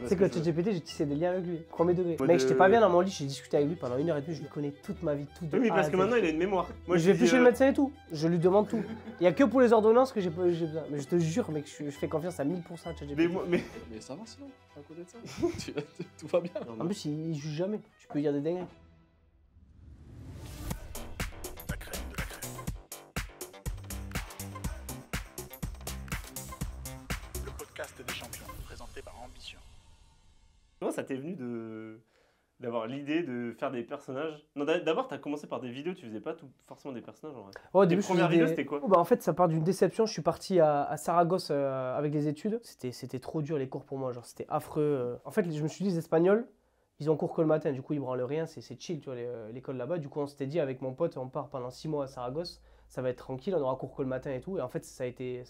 Tu sais que ChatGPT, j'ai tissé des liens avec lui, premier degré. Mec, j'étais pas bien dans mon lit, j'ai discuté avec lui pendant 1h30, je lui connais toute ma vie, tout de Oui, A parce à que Z. maintenant il a une mémoire. Moi, Je vais plus chez le médecin et tout, je lui demande tout. Il y a que pour les ordonnances que j'ai besoin. Mais je te jure, mec, je fais confiance à 1000% à ChatGPT. Mais Mais ça va sinon, à côté de ça. Tout va bien. En plus, il juge jamais, tu peux dire des dingueries. Le podcast des champions, présenté par Ambition. comment ça t'est venu d'avoir l'idée de faire des personnages? Non, d'abord, t'as commencé par des vidéos, tu faisais pas forcément des personnages en vrai. Ouais, au Les début, je premières faisais vidéos, des- c'était quoi? Oh, bah, en fait, ça part d'une déception. Je suis parti à Saragosse avec les études. C'était trop dur les cours pour moi, genre c'était affreux. En fait, je me suis dit, les Espagnols, ils ont cours que le matin, du coup, ils branlent rien, c'est chill, tu vois, l'école là-bas. Du coup, on s'était dit avec mon pote, on part pendant 6 mois à Saragosse, ça va être tranquille, on aura cours que le matin et tout. Et en fait, ça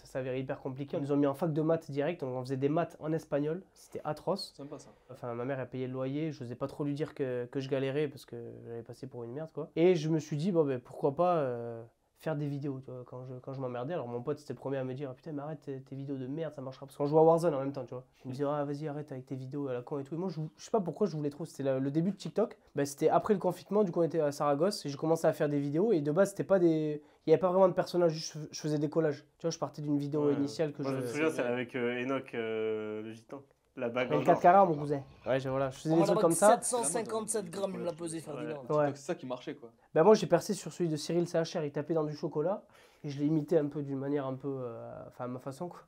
s'avérait hyper compliqué. Ils nous ont mis en fac de maths direct, donc on faisait des maths en espagnol, c'était atroce. Sympa ça. Enfin, ma mère a payé le loyer, je n'osais pas trop lui dire que je galérais parce que j'avais passé pour une merde, quoi. Et je me suis dit, bon, ben, pourquoi pas faire des vidéos, tu vois, quand je m'emmerdais. Alors, mon pote, c'était le premier à me dire, ah, putain, mais arrête tes vidéos de merde, ça marchera. Parce qu'on jouait à Warzone en même temps, tu vois. Il me disait, ah, vas-y, arrête avec tes vidéos à la con et tout. Et moi, je sais pas pourquoi je voulais trop. C'était le début de TikTok. Ben, c'était après le confinement, du coup, on était à Saragosse et j'ai commencé à faire des vidéos. Et de base, c'était pas des. Il n'y avait pas vraiment de personnages, juste je faisais des collages. Tu vois, je partais d'une vidéo Ouais. initiale que Moi, je me je. souviens, c'est avec Enoch le gitan. La bague en 24 or. carats, mon cousin. Ouais, voilà, je faisais des trucs comme ça. 757 grammes, il me l'a pesé, Ferdinand. Ouais. C'est ça qui marchait quoi. Ben moi j'ai percé sur celui de Cyril CHR, il tapait dans du chocolat et je l'ai imité un peu d'une manière un peu, enfin à ma façon quoi.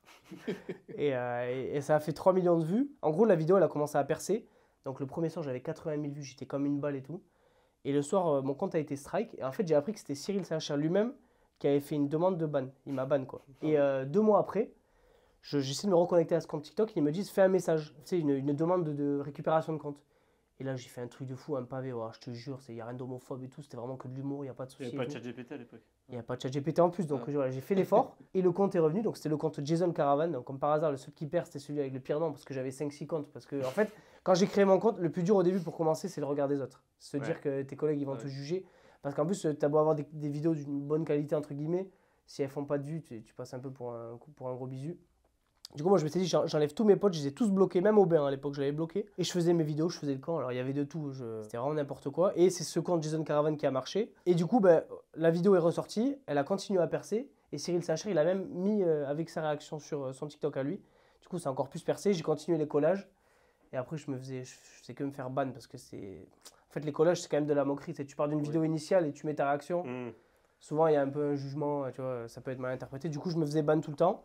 et ça a fait 3 millions de vues. En gros la vidéo elle a commencé à percer. Donc le premier soir j'avais 80 000 vues, j'étais comme une balle et tout. Et le soir mon compte a été strike et en fait j'ai appris que c'était Cyril CHR lui-même qui avait fait une demande de ban. Il m'a ban quoi. Et 2 mois après, j'essaie de me reconnecter à ce compte TikTok, ils me disent fais un message, tu sais une demande de récupération de compte. Et là, j'ai fait un truc de fou, un pavé, ouais, je te jure, il n'y a rien d'homophobe et tout, c'était vraiment que de l'humour, il n'y a pas de Il soucis. n'y avait et pas de tout. ChatGPT à l'époque. Il n'y a pas de ChatGPT en plus, donc voilà, j'ai fait l'effort. Et le compte est revenu, donc c'était le compte Jason Caravan. Donc comme par hasard, le seul qui perd, c'était celui avec le pire nom, parce que j'avais 5-6 comptes. Parce que en fait, quand j'ai créé mon compte, le plus dur au début pour commencer, c'est le regard des autres. Se dire que tes collègues, ils vont te juger. Parce qu'en plus, tu as beau avoir des vidéos d'une bonne qualité, entre guillemets, si elles font pas de vues, tu passes un peu pour un gros bisu. Du coup, moi, je me suis dit, j'enlève tous mes potes, je les ai tous bloqués, même Aubin à l'époque, je l'avais bloqué. Et je faisais mes vidéos, je faisais le camp. Alors, il y avait de tout, c'était vraiment n'importe quoi. Et c'est ce compte Jason Caravan qui a marché. Et du coup, ben, la vidéo est ressortie, elle a continué à percer. Et Cyril CHR, il a même mis avec sa réaction sur son TikTok à lui. Du coup, ça a encore plus percé. J'ai continué les collages. Et après, je faisais que me faire ban parce que c'est. En fait, les collages, c'est quand même de la moquerie. Tu pars d'une vidéo initiale et tu mets ta réaction. Souvent, il y a un peu un jugement, tu vois, ça peut être mal interprété. Du coup, je me faisais ban tout le temps.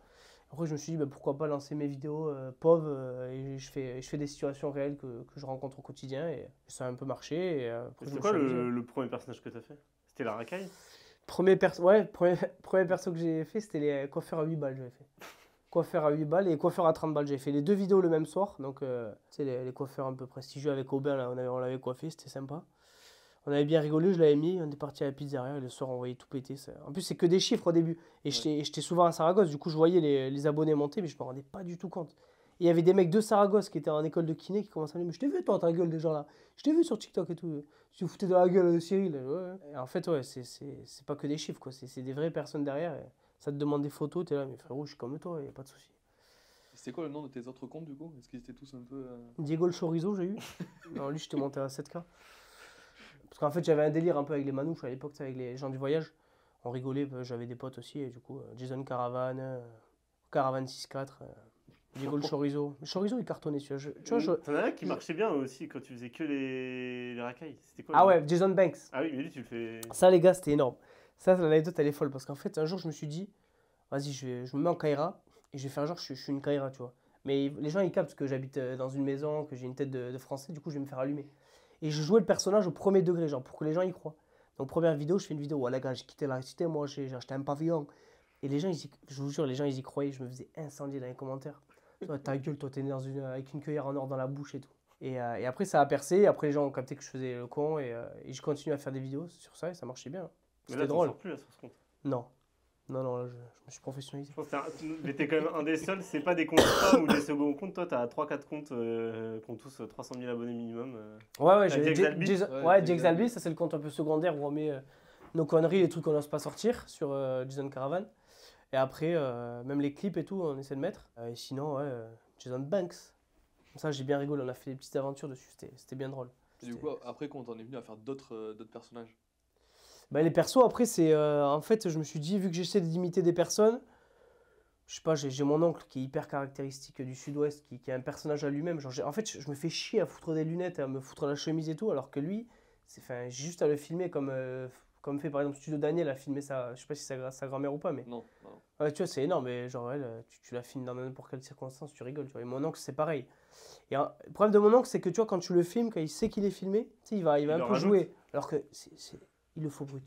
Après, je me suis dit, bah, pourquoi pas lancer mes vidéos pauvres et je fais des situations réelles que je rencontre au quotidien et ça a un peu marché. Et, après, je C'était me quoi suis amusé. le premier personnage que t'as fait? C'était la racaille? Premier perso que j'ai fait, c'était les coiffeurs à 8 balles, j'avais fait. Coiffeurs à 8 balles et coiffeurs à 30 balles. J'ai fait les 2 vidéos le même soir. Donc, tu sais, les coiffeurs un peu prestigieux avec Aubin, là, on l'avait coiffé, c'était sympa. On avait bien rigolé, je l'avais mis, on est parti à la pizzeria et le soir on voyait tout péter. En plus c'est que des chiffres au début. Et j'étais souvent à Saragosse, du coup je voyais les abonnés monter mais je me rendais pas du tout compte. Et il y avait des mecs de Saragosse qui étaient en école de kiné qui commençaient à me dire mais je t'ai vu toi ta gueule des gens là. Je t'ai vu sur TikTok et tout. Tu te foutais de la gueule de Cyril. Ouais. Et en fait ouais, c'est pas que des chiffres quoi, c'est des vraies personnes derrière. Et ça te demande des photos, t'es là mais frérot je suis comme toi, y a pas de souci. C'était quoi le nom de tes autres comptes du coup? Est-ce qu'ils étaient tous un peu. Diego le Chorizo j'ai eu. Non lui j'étais monté à 7K. Parce qu'en fait, j'avais un délire un peu avec les manouches à l'époque, avec les gens du voyage. On rigolait, j'avais des potes aussi, et du coup, Jason Caravan, Caravan 6-4, Diego le Chorizo. Le Chorizo, il cartonnait, tu vois. T'en as un qui marchait bien aussi quand tu faisais que les racailles. C'était quoi? Ah ouais, Jason Banks. Ah oui, mais lui, tu le fais. Ça, les gars, c'était énorme. Ça, l'anecdote, elle est folle, parce qu'en fait, un jour, je me suis dit, vas-y, je me mets en Kaira, et je vais faire genre, je suis une Kaira, tu vois. Mais les gens, ils captent que j'habite dans une maison, que j'ai une tête de Français, du coup, je vais me faire allumer. Et je jouais le personnage au premier degré, genre pour que les gens y croient. Donc première vidéo, je fais une vidéo, ouais les gars, j'ai quitté la cité, moi j'ai acheté un pavillon. Et les gens, je vous jure, les gens ils y croyaient, je me faisais incendier dans les commentaires. Toi, ta gueule, toi t'es né avec une cueillère en or dans la bouche et tout. Et après ça a percé, après les gens ont capté que je faisais le con et je continue à faire des vidéos sur ça et ça marchait bien. C'était drôle. Sors plus là sur ce compte. Non. Non, là, je me suis professionnalisé. Je pense que mais t'es quand même un des seuls, c'est pas des comptes femmes ou des seconds comptes. Toi, t'as 3-4 comptes qui ont tous 300 000 abonnés minimum. Ouais, Jake Zalby. Jake Zalby, ça c'est le compte un peu secondaire où on met nos conneries, les trucs qu'on n'ose pas sortir sur Jason Caravan. Et après, même les clips et tout, on essaie de mettre. Et sinon, ouais, Jason Banks. Ça, j'ai bien rigolé. On a fait des petites aventures dessus. C'était bien drôle. Et du coup, après, quand on est venu à faire d'autres personnages. Bah, les persos, après, c'est. En fait, je me suis dit, vu que j'essaie d'imiter des personnes, je sais pas, j'ai mon oncle qui est hyper caractéristique du sud-ouest, qui est un personnage à lui-même. Genre, en fait, je me fais chier à foutre des lunettes, à me foutre la chemise et tout, alors que lui, j'ai juste à le filmer comme fait par exemple Studio Daniel a filmé ça. Je sais pas si c'est sa grand-mère ou pas, mais. Non. Ouais, tu vois, c'est énorme, mais genre, elle, tu la filmes dans n'importe quelle circonstance, tu rigoles, tu vois. Et mon oncle, c'est pareil. Et le problème de mon oncle, c'est que tu vois, quand tu le filmes, quand il sait qu'il est filmé, tu sais, il va Il un le peu rajoute. jouer. Alors que il le faut brut.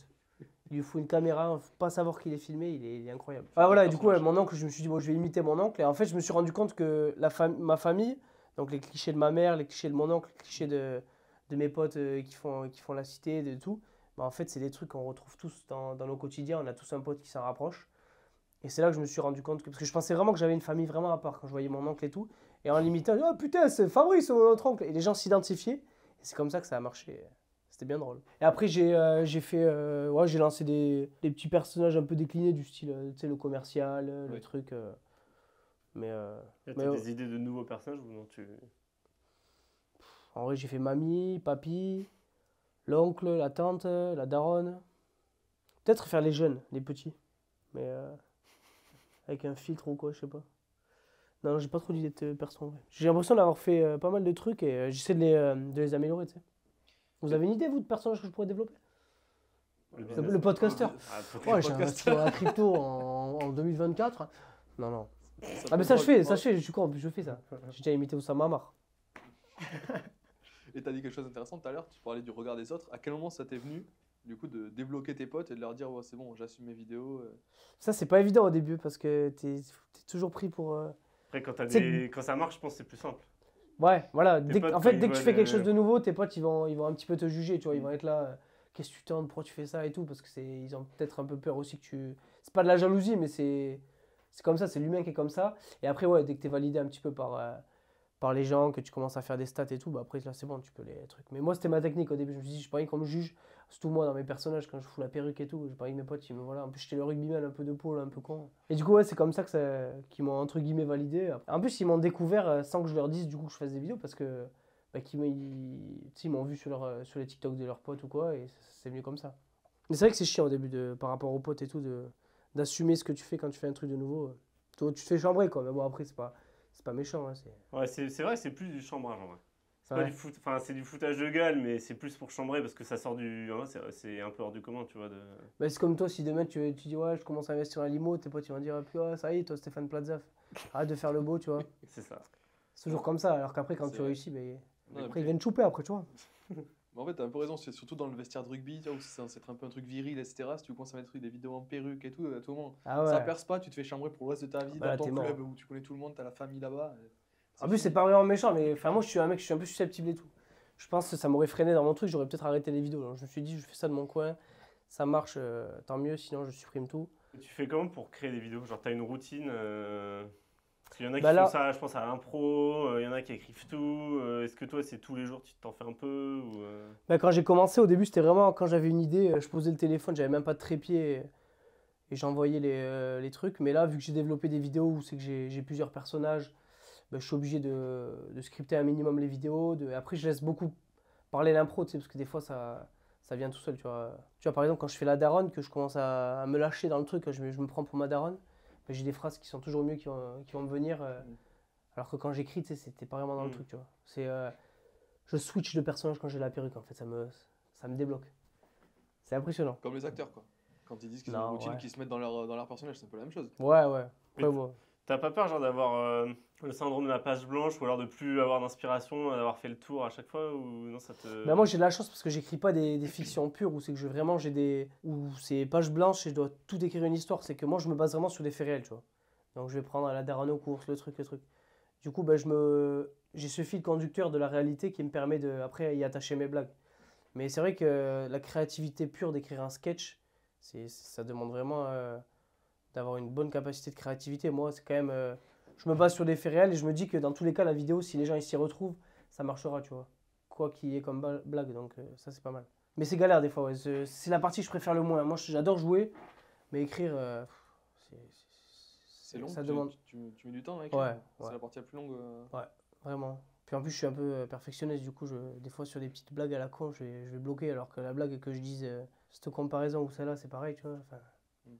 Il lui faut une caméra, faut pas savoir qu'il est filmé, il est incroyable. Ah voilà, et du coup, ouais, mon oncle, je me suis dit, bon, je vais imiter mon oncle. Et en fait, je me suis rendu compte que ma famille, donc les clichés de ma mère, les clichés de mon oncle, les clichés de mes potes qui font la cité, de tout, bah, en fait, c'est des trucs qu'on retrouve tous dans nos quotidiens. On a tous un pote qui s'en rapproche. Et c'est là que je me suis rendu compte parce que je pensais vraiment que j'avais une famille vraiment à part quand je voyais mon oncle et tout. Et en l'imitant, oh putain, c'est Fabrice, notre oncle. Et les gens s'identifiaient. Et c'est comme ça que ça a marché. C'était bien drôle. Et après, j'ai lancé des petits personnages un peu déclinés du style, tu sais, le commercial, le Oui. truc. Mais Là, Mais, t'as des idées de nouveaux personnages ou non en vrai, j'ai fait mamie, papy, l'oncle, la tante, la daronne. Peut-être faire les jeunes, les petits. Mais avec un filtre ou quoi, je sais pas. Non, j'ai pas trop d'idées de perso en vrai. J'ai l'impression d'avoir fait pas mal de trucs et j'essaie de les améliorer, tu sais. Vous avez une idée, vous, de personnages que je pourrais développer? Le podcasteur. Ah, Ouais, j'ai un crypto en 2024. Non, non. Ça Ah, mais peut ça, je être fais, je suis con, en plus, je fais ça. J'ai déjà imité Oussama Hamar. Et t'as dit quelque chose d'intéressant tout à l'heure, tu parlais du regard des autres. À quel moment ça t'est venu, du coup, de débloquer tes potes et de leur dire, ouais, c'est bon, j'assume mes vidéos Ça, c'est pas évident au début parce que t'es toujours pris pour. Après, C'est- quand ça marche, je pense que c'est plus simple. Ouais, voilà. Tes potes, En fait, quand dès ils que tu voient fais quelque le- chose de nouveau, tes potes, ils vont un petit peu te juger, tu vois. Ils vont être là, qu'est-ce que tu tentes, pourquoi tu fais ça et tout, parce que ils ont peut-être un peu peur aussi que tu. C'est pas de la jalousie, mais c'est comme ça, c'est l'humain qui est comme ça. Et après, ouais, dès que t'es validé un petit peu par les gens, que tu commences à faire des stats et tout, bah après, là, c'est bon, tu peux les trucs. Mais moi, c'était ma technique au début. Je me suis dit, j'ai pas envie qu'on me juge. Surtout moi, dans mes personnages, quand je fous la perruque et tout, j'ai pas envie que mes potes, ils me voilà. En plus, j'étais le rugbyman un peu de pôle, un peu con. Et du coup, ouais, c'est comme ça qu'ils m'ont, entre guillemets, validé. En plus, ils m'ont découvert sans que je leur dise, du coup, que je fasse des vidéos parce que. Bah, tu sais, ils m'ont vu sur les TikTok de leurs potes ou quoi, et c'est venu comme ça. Mais c'est vrai que c'est chiant au début, par rapport aux potes et tout, d'assumer ce que tu fais quand tu fais un truc de nouveau. Toi, tu te fais chambrer, quoi. Mais bon, après, c'est pas méchant. Hein, Ouais, c'est vrai, c'est plus du chambrage en vrai. C'est Ouais. pas du foot, enfin, c'est du foutage de gueule, mais c'est plus pour chambrer parce que ça sort du. En vrai, c'est un peu hors du commun, tu vois. Bah, c'est comme toi, si demain tu dis, ouais, je commence à investir à l'IMO, tes potes ils vont dire, ah, puis, ouais, ça y est, toi, Stéphane Plaza, arrête de faire le beau, tu vois. C'est ça. C'est toujours comme ça, alors qu'après, quand C'est tu vrai. réussis, bah, Non, après, ils viennent chouper après, tu vois. Mais en fait, t'as un peu raison, c'est surtout dans le vestiaire de rugby, tu vois, où c'est censé être un peu un truc viril, etc. Si tu commences à mettre des vidéos en perruque et tout, à tout moment, Ah ouais. ça perce pas, tu te fais chambrer pour le reste de ta vie Bah là, dans t'es ton mort. club où tu connais tout le monde, t'as la famille là-bas. En plus, c'est pas vraiment méchant, mais enfin, moi, je suis un mec, je suis un peu susceptible et tout. Je pense que ça m'aurait freiné dans mon truc, j'aurais peut-être arrêté les vidéos. Alors, je me suis dit, je fais ça de mon coin, ça marche, tant mieux, sinon je supprime tout. Tu fais comment pour créer des vidéos? Genre, t'as une routine Parce qu'il y en a qui Bah là- font ça, je pense, à l'impro, il y en a qui écrivent tout. Est-ce que toi, c'est tous les jours, tu t'en fais un peu ou, Bah, quand j'ai commencé, au début, c'était vraiment quand j'avais une idée, je posais le téléphone, j'avais même pas de trépied et j'envoyais les trucs. Mais là, vu que j'ai développé des vidéos où c'est que j'ai plusieurs personnages, bah, je suis obligé de scripter un minimum les vidéos. Après, je laisse beaucoup parler l'impro, tu sais, parce que des fois, ça vient tout seul, tu vois. Tu vois, par exemple, quand je fais la daronne, que je commence à me lâcher dans le truc, je me prends pour ma daronne, bah, j'ai des phrases qui sont toujours mieux qui vont me venir. Alors que quand j'écris, tu sais, c'était pas vraiment dans le truc, tu vois. Je switch de personnage quand j'ai la perruque, en fait, ça me débloque. C'est impressionnant. Comme les acteurs, quoi. Quand ils disent qu'ils ont Non, une routine, ouais. qu'ils se mettent dans leur personnage, c'est un peu la même chose. Ouais, ouais. Après, Mais bon. T'as pas peur, genre, d'avoir le syndrome de la page blanche ou alors de plus avoir d'inspiration, d'avoir fait le tour à chaque fois ou non, ça te. Bah, moi, j'ai de la chance parce que j'écris pas des fictions pures où c'est que vraiment où c'est page blanche et je dois tout écrire une histoire. C'est que moi, je me base vraiment sur des faits réels, tu vois. Donc, je vais prendre la daronne aux courses, le truc. Du coup, bah, j'ai ce fil conducteur de la réalité qui me permet de, après, y attacher mes blagues. Mais c'est vrai que la créativité pure d'écrire un sketch, ça demande vraiment d'avoir une bonne capacité de créativité. Moi, c'est quand même. Je me base sur des faits réels et je me dis que dans tous les cas, la vidéo, si les gens ils s'y retrouvent, ça marchera, tu vois. Quoi qu'il y ait comme blague, donc ça, c'est pas mal. Mais c'est galère des fois, ouais. C'est la partie que je préfère le moins. Moi, j'adore jouer, mais écrire, C'est long, ça tu, demande. tu mets du temps à écrire. Ouais, C'est ouais. la partie la plus longue. Vraiment. Puis en plus, je suis un peu perfectionniste, du coup, des fois sur des petites blagues à la con, je vais bloquer, alors que la blague que je dise, cette comparaison ou celle-là, c'est pareil, tu vois. Enfin,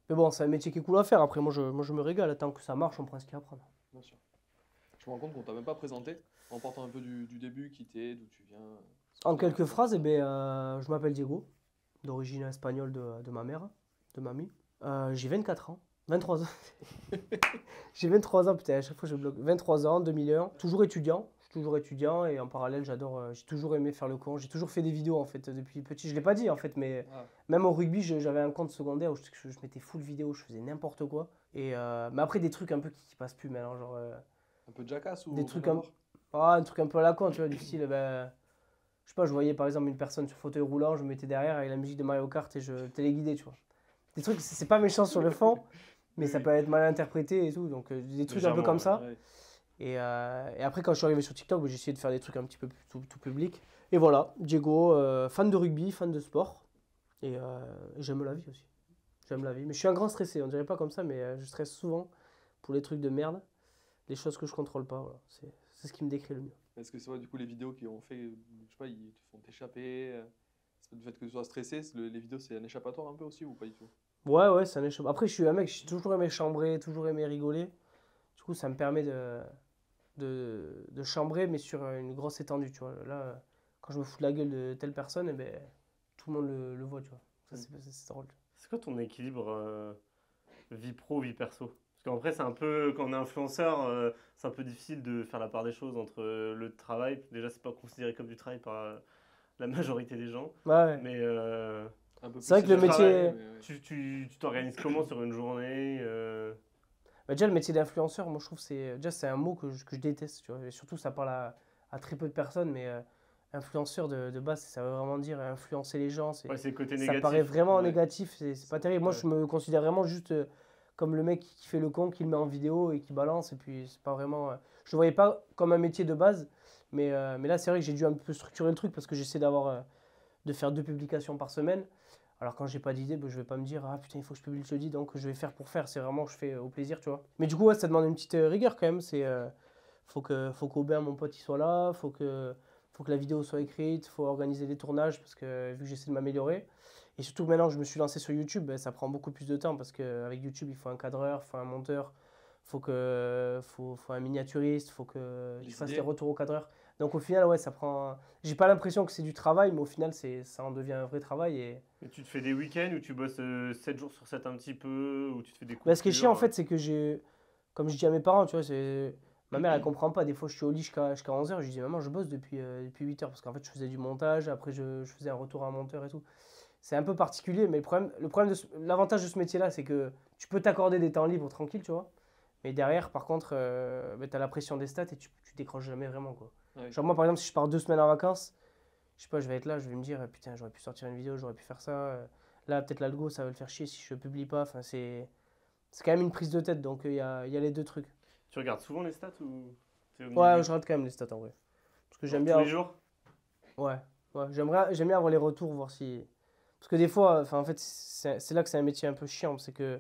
mais bon, c'est un métier qui est cool à faire. Après, moi, je me régale. Tant que ça marche, on prend ce qu'il y a à prendre. Bien sûr. Je me rends compte qu'on t'a même pas présenté, en partant un peu du début, qui t'es, d'où tu viens. En quelques phrases, eh ben, je m'appelle Diego, d'origine espagnole de ma mère, de mamie. J'ai 24 ans. 23 ans. J'ai 23 ans, putain, à chaque fois je bloque. 23 ans, 2001. Toujours étudiant. Je suis toujours étudiant et en parallèle, j'ai toujours aimé faire le con. J'ai toujours fait des vidéos en fait depuis petit. Je l'ai pas dit en fait, mais même au rugby, j'avais un compte secondaire où je mettais full vidéo, je faisais n'importe quoi. Mais après, des trucs un peu qui passent plus maintenant, genre. Un peu de Jackass ou Des trucs rien à un truc un peu à la con, tu vois, du style, ben, je sais pas, je voyais par exemple une personne sur fauteuil roulant, je me mettais derrière avec la musique de Mario Kart et je téléguidais, tu vois. Des trucs, c'est pas méchant sur le fond, mais ça peut être mal interprété et tout, donc des trucs un peu comme ça. Ouais. Et après, quand je suis arrivé sur TikTok, j'ai essayé de faire des trucs un petit peu plus tout public. Et voilà, Diego, fan de rugby, fan de sport, et j'aime la vie aussi. J'aime la vie, mais je suis un grand stressé, on dirait pas comme ça, mais je stresse souvent pour les trucs de merde, les choses que je contrôle pas, voilà. C'est ce qui me décrit le mieux. Est-ce que c'est vrai, du coup, les vidéos qui ont fait, je sais pas, ils te font t'échapper le fait que tu sois stressé, les vidéos, c'est un échappatoire un peu aussi ou pas du tout? Ouais, c'est un échappatoire. Après, je suis un mec, j'ai toujours aimé chambrer, toujours aimé rigoler. Du coup, ça me permet de chambrer, mais sur une grosse étendue, tu vois. Là, quand je me fous de la gueule de telle personne, eh ben, tout le monde le voit, tu vois. Ça, c'est drôle. C'est quoi ton équilibre vie pro, vie perso? Parce qu'en vrai, c'est un peu, quand on est influenceur, c'est un peu difficile de faire la part des choses entre le travail. Déjà, c'est pas considéré comme du travail par la majorité des gens. Ouais. Mais Un peu C'est vrai plus que le du métier- travail, mais ouais. tu t'organises comment sur une journée Bah, déjà, le métier d'influenceur, moi, je trouve que c'est un mot que je déteste, tu vois. Et surtout, ça parle à très peu de personnes, mais influenceur de base, ça veut vraiment dire influencer les gens. Ouais, c'est le côté Ça négatif. paraît vraiment Ouais. négatif, c'est pas terrible. Moi, Ouais. je me considère vraiment juste comme le mec qui fait le con, qui le met en vidéo et qui balance. Et puis, c'est pas vraiment. Je le voyais pas comme un métier de base, mais là, c'est vrai que j'ai dû un peu structurer le truc parce que j'essaie de faire 2 publications par semaine. Alors, quand j'ai pas d'idée, ben, je vais pas me dire, ah putain, il faut que je publie le jeudi, donc je vais faire pour faire. C'est vraiment, je fais au plaisir, tu vois. Mais du coup, ouais, ça demande une petite rigueur quand même. Faut qu'Aubin, mon pote, il soit là. Faut que la vidéo soit écrite. Faut organiser les tournages parce que vu que j'essaie de m'améliorer. Et surtout que maintenant que je me suis lancé sur YouTube, ben, ça prend beaucoup plus de temps parce qu'avec YouTube, il faut un cadreur, il faut un monteur, faut un miniaturiste, faut que tu fasses les retours au cadreur. Donc au final, ouais, ça prend. J'ai pas l'impression que c'est du travail, mais au final, ça en devient un vrai travail. Et tu te fais des week-ends où tu bosses 7 jours sur 7 un petit peu, où tu te fais des coupures. bah, ce qui est chiant, en fait, c'est que comme je dis à mes parents, tu vois, ma mère, elle comprend pas. Des fois, je suis au lit jusqu'à 11h. Je lui dis, maman, je bosse depuis 8h. Parce qu'en fait, je faisais du montage. Après, je faisais un retour à un monteur et tout. C'est un peu particulier. Mais l'avantage de ce métier-là, c'est que tu peux t'accorder des temps libres tranquille, tu vois. Mais derrière, par contre, bah, tu as la pression des stats et tu décroches jamais vraiment, quoi. Ouais. Genre, moi, par exemple, si je pars 2 semaines en vacances, je sais pas, je vais être là, je vais me dire, putain, j'aurais pu sortir une vidéo, j'aurais pu faire ça. Là, peut-être l'algo, ça va le faire chier si je publie pas. Enfin, c'est quand même une prise de tête. Donc, il y a les deux trucs. Tu regardes souvent les stats ou t'es au Ouais, milieu? je regarde quand même les stats en vrai. Parce que Genre j'aime tous bien. les jours? Ouais, j'aime bien avoir les retours, voir si. Parce que des fois, en fait, c'est là que c'est un métier un peu chiant. C'est que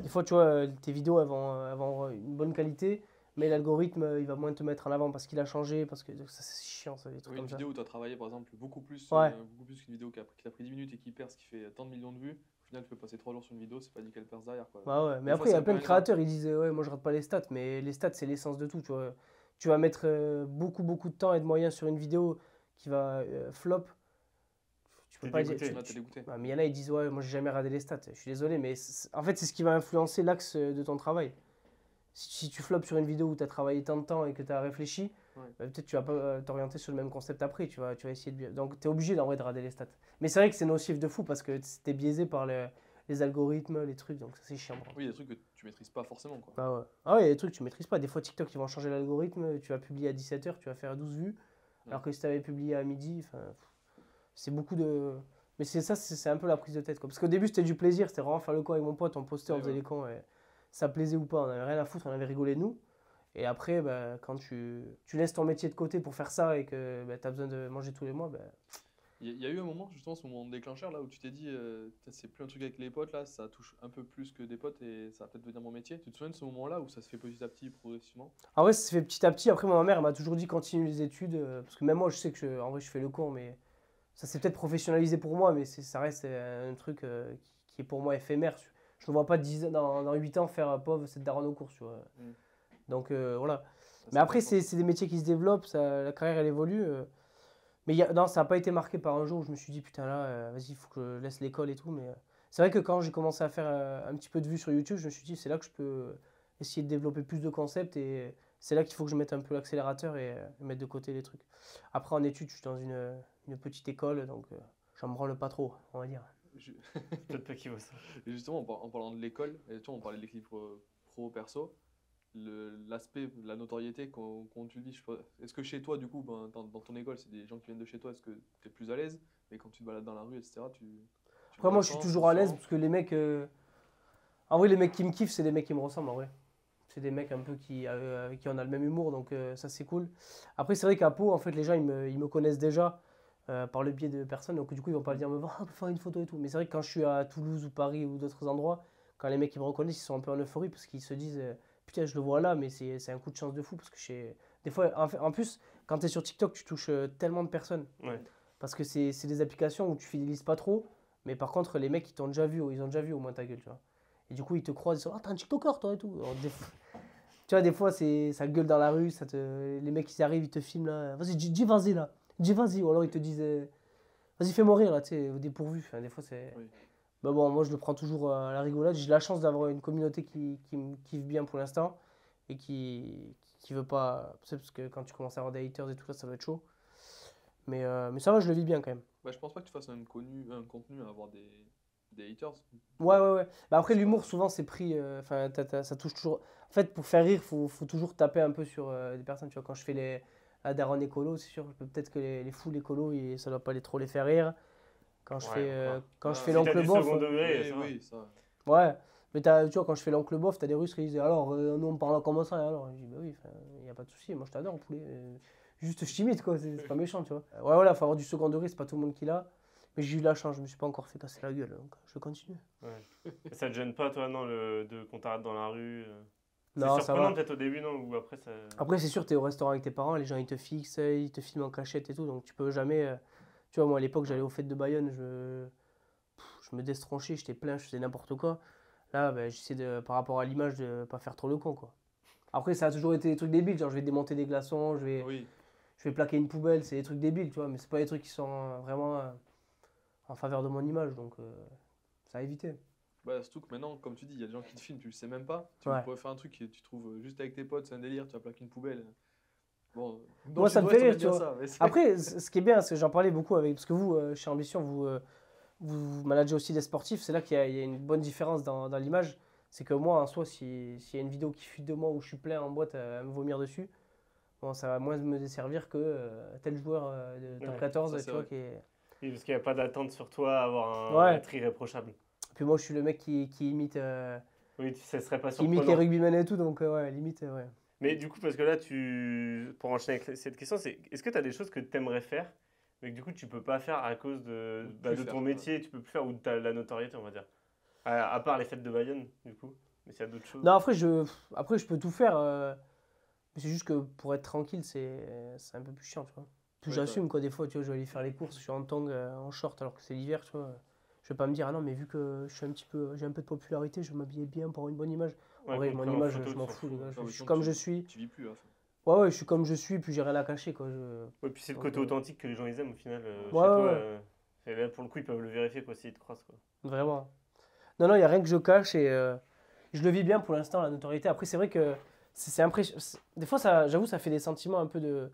des fois, tu vois, tes vidéos, elles vont avoir une bonne qualité, mais l'algorithme, il va moins te mettre en avant parce qu'il a changé. Parce que ça, c'est chiant, ça, des trucs Oui, une comme ça. vidéo où tu as travaillé par exemple beaucoup plus qu'une vidéo qui t'a pris 10 minutes et qui perce, qui fait tant de millions de vues. Au final, tu peux passer 3 jours sur une vidéo, c'est pas dit qu'elle perce derrière, quoi. Ouais, mais Des après, fois, il y c'est a un plein peu de ingrat. créateurs, ils disent, ouais, moi, je rate pas les stats, mais les stats, c'est l'essence de tout, tu vois. Tu vas mettre beaucoup de temps et de moyens sur une vidéo qui va flop. Tu peux T'es pas dire. dégoûté. Ouais, t'es dégoûté. Ouais, mais il y en a, ils disent, ouais, moi, j'ai jamais regardé les stats. Je suis désolé, mais en fait, c'est ce qui va influencer l'axe de ton travail. Si tu flops sur une vidéo où tu as travaillé tant de temps et que tu as réfléchi, Ouais. bah, peut-être tu vas pas t'orienter sur le même concept après. Tu vas essayer de. Donc, tu es obligé d'en vrai de regarder les stats. Mais c'est vrai que c'est nocif de fou parce que tu es biaisé par les algorithmes, les trucs, donc ça, c'est chiant. Oui, il y a des trucs que tu maîtrises pas forcément, quoi. Ah ouais, il y a des trucs que tu maîtrises pas. Des fois, TikTok, ils vont changer l'algorithme. Tu vas publier à 17h, tu vas faire 12 vues. Alors que si tu avais publié à midi, c'est beaucoup de. Mais c'est un peu la prise de tête, quoi. Parce qu'au début, c'était du plaisir. C'était vraiment faire le con avec mon pote. On postait, on faisait les cons. Et ça plaisait ou pas, on avait rien à foutre. On avait rigolé de nous. Et après, bah, quand tu laisses ton métier de côté pour faire ça et que bah, tu as besoin de manger tous les mois, bah, Il y a eu un moment, justement, ce moment déclencheur là où tu t'es dit, c'est plus un truc avec les potes là, ça touche un peu plus que des potes et ça va peut-être devenir mon métier. Tu te souviens de ce moment là où ça se fait petit à petit, progressivement? Ah ouais, ça se fait petit à petit. Après, moi, ma mère, elle m'a toujours dit continue les études. Parce que même moi, je sais que en vrai, je fais le cours, mais ça s'est peut-être professionnalisé pour moi, mais ça reste un truc qui est pour moi éphémère. Je ne vois pas dans 8 ans faire pauvre cette daronne au cours, tu vois. Mm. Donc voilà. Ça, Mais après, important. c'est des métiers qui se développent, la carrière, elle évolue. Mais non, ça n'a pas été marqué par un jour où je me suis dit, putain, là, vas-y, il faut que je laisse l'école et tout. Mais c'est vrai que quand j'ai commencé à faire un petit peu de vues sur YouTube, je me suis dit, c'est là que je peux essayer de développer plus de concepts et c'est là qu'il faut que je mette un peu l'accélérateur et mettre de côté les trucs. Après, en études, je suis dans une petite école, donc j'en me branle pas trop, on va dire. Ju- Peut-être pas qui vaut ça. Et justement, en parlant de l'école, et tu vois, on parlait de l'équilibre pro-perso, l'aspect, la notoriété, quand tu le dis, je sais pas, est-ce que chez toi, du coup, ben, dans ton école, c'est des gens qui viennent de chez toi, est-ce que tu es plus à l'aise? Mais quand tu te balades dans la rue, etc., tu Après, le moi, je suis ressens, toujours à l'aise tu le parce que les mecs. En vrai, les mecs qui me kiffent, c'est des mecs qui me ressemblent, en vrai. C'est des mecs un peu avec qui on a le même humour, donc ça, c'est cool. Après, c'est vrai qu'à Pau, en fait, les gens, ils me connaissent déjà par le biais de personnes, donc du coup, ils vont pas dire, oh, on peut faire une photo et tout. Mais c'est vrai que quand je suis à Toulouse ou Paris ou d'autres endroits, quand les mecs ils me reconnaissent, ils sont un peu en euphorie parce qu'ils se disent, putain, je le vois là, mais c'est un coup de chance de fou parce que des fois, en plus, quand tu es sur TikTok, tu touches tellement de personnes. Ouais. Parce que c'est des applications où tu fidélises pas trop, mais par contre, les mecs, ils t'ont déjà vu, ils ont déjà vu au moins ta gueule, tu vois. Et du coup, ils te croisent, ils sont, ah, t'es un TikToker, toi, et tout. Alors, tu vois, des fois, ça gueule dans la rue, les mecs, ils arrivent, ils te filment, là. Vas-y, dis vas-y, là. Dis vas-y. Ou alors, ils te disent, vas-y, fais mourir, là, tu sais, au dépourvu. Enfin, des fois, c'est. Oui. Bah bon, moi, je le prends toujours à la rigolade. J'ai la chance d'avoir une communauté qui me kiffe bien pour l'instant et qui veut pas. Tu sais, parce que quand tu commences à avoir des haters et tout ça, ça va être chaud. Mais ça va, je le vis bien quand même. Bah, je pense pas que tu fasses un contenu à avoir des haters. Ouais. Bah après, C'est l'humour, pas- souvent, c'est pris. Enfin, ça touche toujours. En fait, pour faire rire, faut toujours taper un peu sur des personnes. Tu vois, quand je fais la daronne écolo, c'est sûr, peut-être que les fous écolos, ça doit pas trop les faire rire. Quand je Ouais, fais, encore. quand je Ah, fais si Si t'as l'oncle du bof. second degré, Oui, ça va. oui, ça. Ouais. Mais tu vois, quand je fais l'oncle bof, t'as des Russes qui disent alors, nous on parle comme ça, et alors je dis bah oui, il n'y a pas de souci, moi je t'adore, poulet. Juste je t'imite, quoi, c'est pas méchant, tu vois. Ouais, voilà, faut avoir du second degré, c'est pas tout le monde qui l'a. Mais j'ai eu la chance, je me suis pas encore fait casser la gueule, donc je continue. Ouais. Et ça te gêne pas, toi, non, qu'on t'arrête dans la rue C'est Non, ça surprenant va. peut-être au début, non? Ou après, ça. Après, c'est sûr, t'es au restaurant avec tes parents, les gens ils te fixent, ils te filment en cachette et tout, donc tu peux jamais. Tu vois, moi à l'époque, j'allais aux fêtes de Bayonne, je me destronchais, j'étais plein, je faisais n'importe quoi. Là, ben, j'essaie par rapport à l'image de pas faire trop le con, quoi. Après, ça a toujours été des trucs débiles, genre je vais démonter des glaçons, Oui. je vais plaquer une poubelle, c'est des trucs débiles, tu vois, mais c'est pas des trucs qui sont vraiment en faveur de mon image, donc ça a évité. Bah, surtout que maintenant, comme tu dis, il y a des gens qui te filment, tu le sais même pas. Tu Ouais. pourrais faire un truc que tu trouves juste avec tes potes, c'est un délire, tu vas plaquer une poubelle. Bon, dans Moi, le ça me sud-ouest, fait on rire, aime tu bien vois. ça, mais c'est- Après, ce qui est bien, c'est que j'en parlais beaucoup avec. Parce que vous, chez Ambition, vous managez aussi des sportifs. C'est là qu'il y a une bonne différence dans l'image. C'est que moi, en soi, s'il y a une vidéo qui fuite de moi où je suis plein en boîte à me vomir dessus, bon, ça va moins me desservir que tel joueur de top Ouais, 14, ça, tu c'est vois, vrai. qui est. Oui, parce qu'il n'y a pas d'attente sur toi à avoir Ouais. être irréprochable. Puis moi, je suis le mec qui imite, Oui, ça serait pas qui imite les surprenant. rugbymen et tout, donc ouais, limite, ouais. Mais du coup, parce que là, pour enchaîner avec cette question, est-ce que tu as des choses que tu aimerais faire, mais que du coup, tu peux pas faire à cause de, Ou bah, plus de faire, ton quoi. métier, tu peux plus faire, ou de la notoriété, on va dire. À part les fêtes de Bayonne, du coup. Mais s'il y a d'autres choses. Non, après, je peux tout faire. Mais c'est juste que pour être tranquille, c'est un peu plus chiant, tu vois. Puis Ouais, j'assume, quoi, des fois, tu vois, je vais aller faire les courses, je suis en tongs, en short, alors que c'est l'hiver, tu vois. Je vais pas me dire, ah non, mais vu que j'ai un peu de popularité, je vais m'habiller bien pour avoir une bonne image. En Ouais, vrai, qu'on mon prenne en image, photo, je tu m'en t'en fous, les gars. Non, mais Je suis sinon, comme je suis. Tu vis plus, hein. Ouais, je suis comme je suis, puis j'ai rien à cacher, quoi. Ouais, puis c'est le Donc, côté authentique que les gens ils aiment au final. Chez Ouais, toi, ouais. et là, pour le coup, ils peuvent le vérifier quoi, s'ils te croisent. Quoi. Vraiment. Non, non, il n'y a rien que je cache et je le vis bien pour l'instant, la notoriété. Après, c'est vrai que c'est impressionnant. Des fois, j'avoue, ça fait des sentiments un peu de.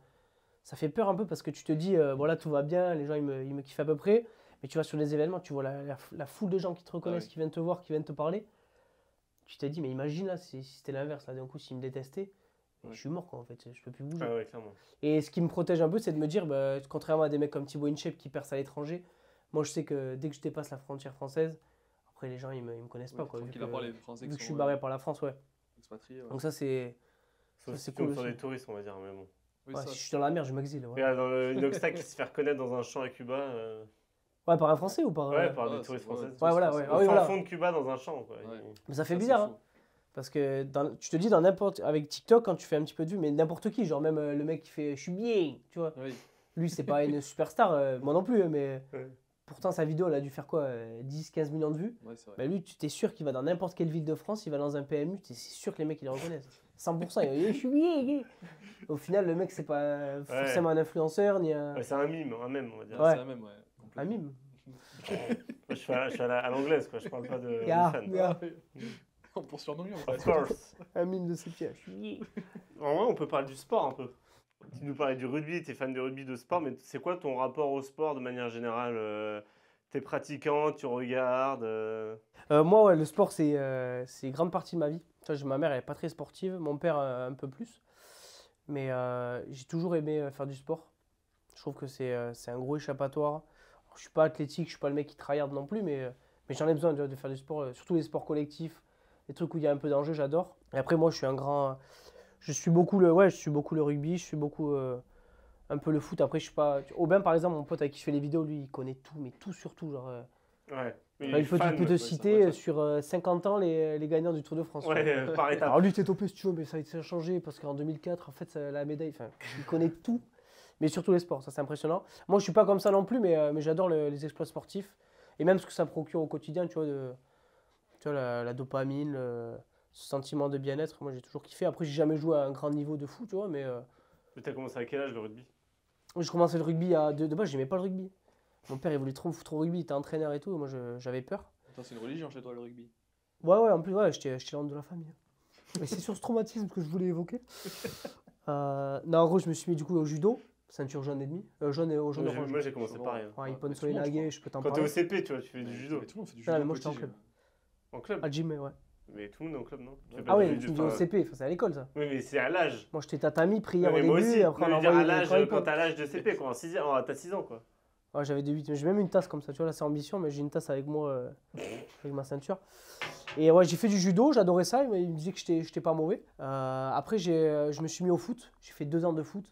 Ça fait peur un peu parce que tu te dis, voilà, tout va bien, les gens ils me kiffent à peu près. Mais tu vas sur des événements, tu vois la foule de gens qui te reconnaissent, oui. qui viennent te voir, qui viennent te parler. Tu t'es dit, mais imagine là, si c'était l'inverse, là, d'un coup, s'ils me détestaient, Ouais. je suis mort, quoi, en fait, je peux plus bouger. Ah ouais, clairement. Et ce qui me protège un peu, c'est de me dire, bah, contrairement à des mecs comme Thibaut InShape qui percent à l'étranger, moi je sais que dès que je dépasse la frontière française, après les gens ils me connaissent pas, Oui, quoi, tranquille, à part les Français vu qui que je suis sont barré par la France, ouais. expatriés. Ouais. Donc ça c'est Sauf c'est si tu cool tombes sur aussi. des touristes, on va dire. Mais bon. Oui, Ouais, ça, si je suis dans la mer, je m'exile. Ouais. Regarde, dans le Inoxtag qui se fait reconnaître dans un champ à Cuba. Ouais, par un Français ou par. Ouais, par des ouais, touristes c'est- ouais, françaises. Ouais, voilà, c'est- ouais. Au Ah oui, fin voilà. fond de Cuba dans un champ. Quoi. Ouais. Mais ça fait Ça, bizarre, c'est hein. fou. Parce que tu te dis dans n'importe. Avec TikTok, quand tu fais un petit peu de vue, mais n'importe qui, genre même le mec qui fait je suis bien, tu vois. Oui. Lui, c'est pas une superstar, moi non plus, mais Ouais. pourtant sa vidéo, elle a dû faire quoi 10-15 millions de vues. Ouais, c'est vrai. Bah lui, tu t'es sûr qu'il va dans n'importe quelle ville de France, il va dans un PMU, c'est sûr que les mecs ils le reconnaissent. 100%, il va dire je suis bien. Au final, le mec, c'est pas forcément un influenceur ni un, Ouais, c'est un mime, on va dire. Ouais. C'est la même, ouais. un complètement. mime. Moi, je suis à l'anglaise, quoi. Je parle pas de Yeah, fan. yeah. On pour surnommer, en Of fait. course. Un mime de ses pieds. Je suis bien. En vrai, on peut parler du sport un peu. Tu nous parlais du rugby, tu es fan de rugby, de sport, mais c'est quoi ton rapport au sport de manière générale T'es pratiquant, tu regardes Moi, ouais, le sport, c'est une grande partie de ma vie. Tu vois, ma mère, elle est pas très sportive, mon père, un peu plus. Mais j'ai toujours aimé faire du sport. Je trouve que c'est un gros échappatoire. Alors, je suis pas athlétique, je suis pas le mec qui tryhard non plus, mais j'en ai besoin de faire du sport, surtout les sports collectifs, les trucs où il y a un peu d'enjeu, j'adore. Et après, moi, je suis beaucoup le rugby, je suis beaucoup un peu le foot. Après, je suis pas. Aubin, par exemple, mon pote avec qui je fais les vidéos, lui, il connaît tout, mais tout sur tout. Genre, Ouais. il peut te citer sur 50 ans les gagnants du Tour de France. tu vois. Ouais, par étapes. Alors lui, t'es topé si tu veux, mais ça a changé parce qu'en 2004, en fait, la médaille, enfin, il connaît tout, mais surtout les sports, ça c'est impressionnant. Moi, je suis pas comme ça non plus, mais j'adore les exploits sportifs et même ce que ça procure au quotidien, tu vois, tu vois la dopamine, ce sentiment de bien-être. Moi, j'ai toujours kiffé. Après, j'ai jamais joué à un grand niveau de fou, tu vois, mais Mais t'as commencé à quel âge le rugby je commençais le rugby de base, j'aimais pas le rugby. Mon père, il voulait trop me foutre au rugby, il était entraîneur et tout, et moi, j'avais peur. Attends, c'est une religion chez toi, le rugby. Ouais, en plus, ouais, j'étais l'homme de la famille. Mais c'est sur ce traumatisme que je voulais évoquer. Non, en gros, je me suis mis du coup au judo, ceinture jaune et demi, jaune et jaune orange. Moi j'ai commencé pareil. hein. Ouais, Ippon mais tout le monde, je Soenage, je peux t'en Quand t'es au parler. CP, tu vois, tu fais du judo. Mais tout le monde fait du Ah, judo. mais moi, j'étais en petit, club. En club À gym, ouais. Mais tout le monde est en club, non Tu fais pas Ah de oui, judo, tu me dis au enfin, CP, enfin, c'est à l'école ça. Oui, mais c'est à l'âge. Moi, j'étais tatami, prière Ouais, au mais moi début, aussi. et après Non, on mais dire à envoyait l'âge, les quand t'as l'âge de CP, quoi, en 6e, t'as 6 ans, quoi. Ouais, j'avais des 8, mais j'ai même une tasse comme ça, tu vois, là c'est ambition, mais j'ai une tasse avec moi, avec ma ceinture. Et ouais, j'ai fait du judo, j'adorais ça, mais il me disait que j'étais pas mauvais. Après, je me suis mis au foot, j'ai fait 2 ans de foot.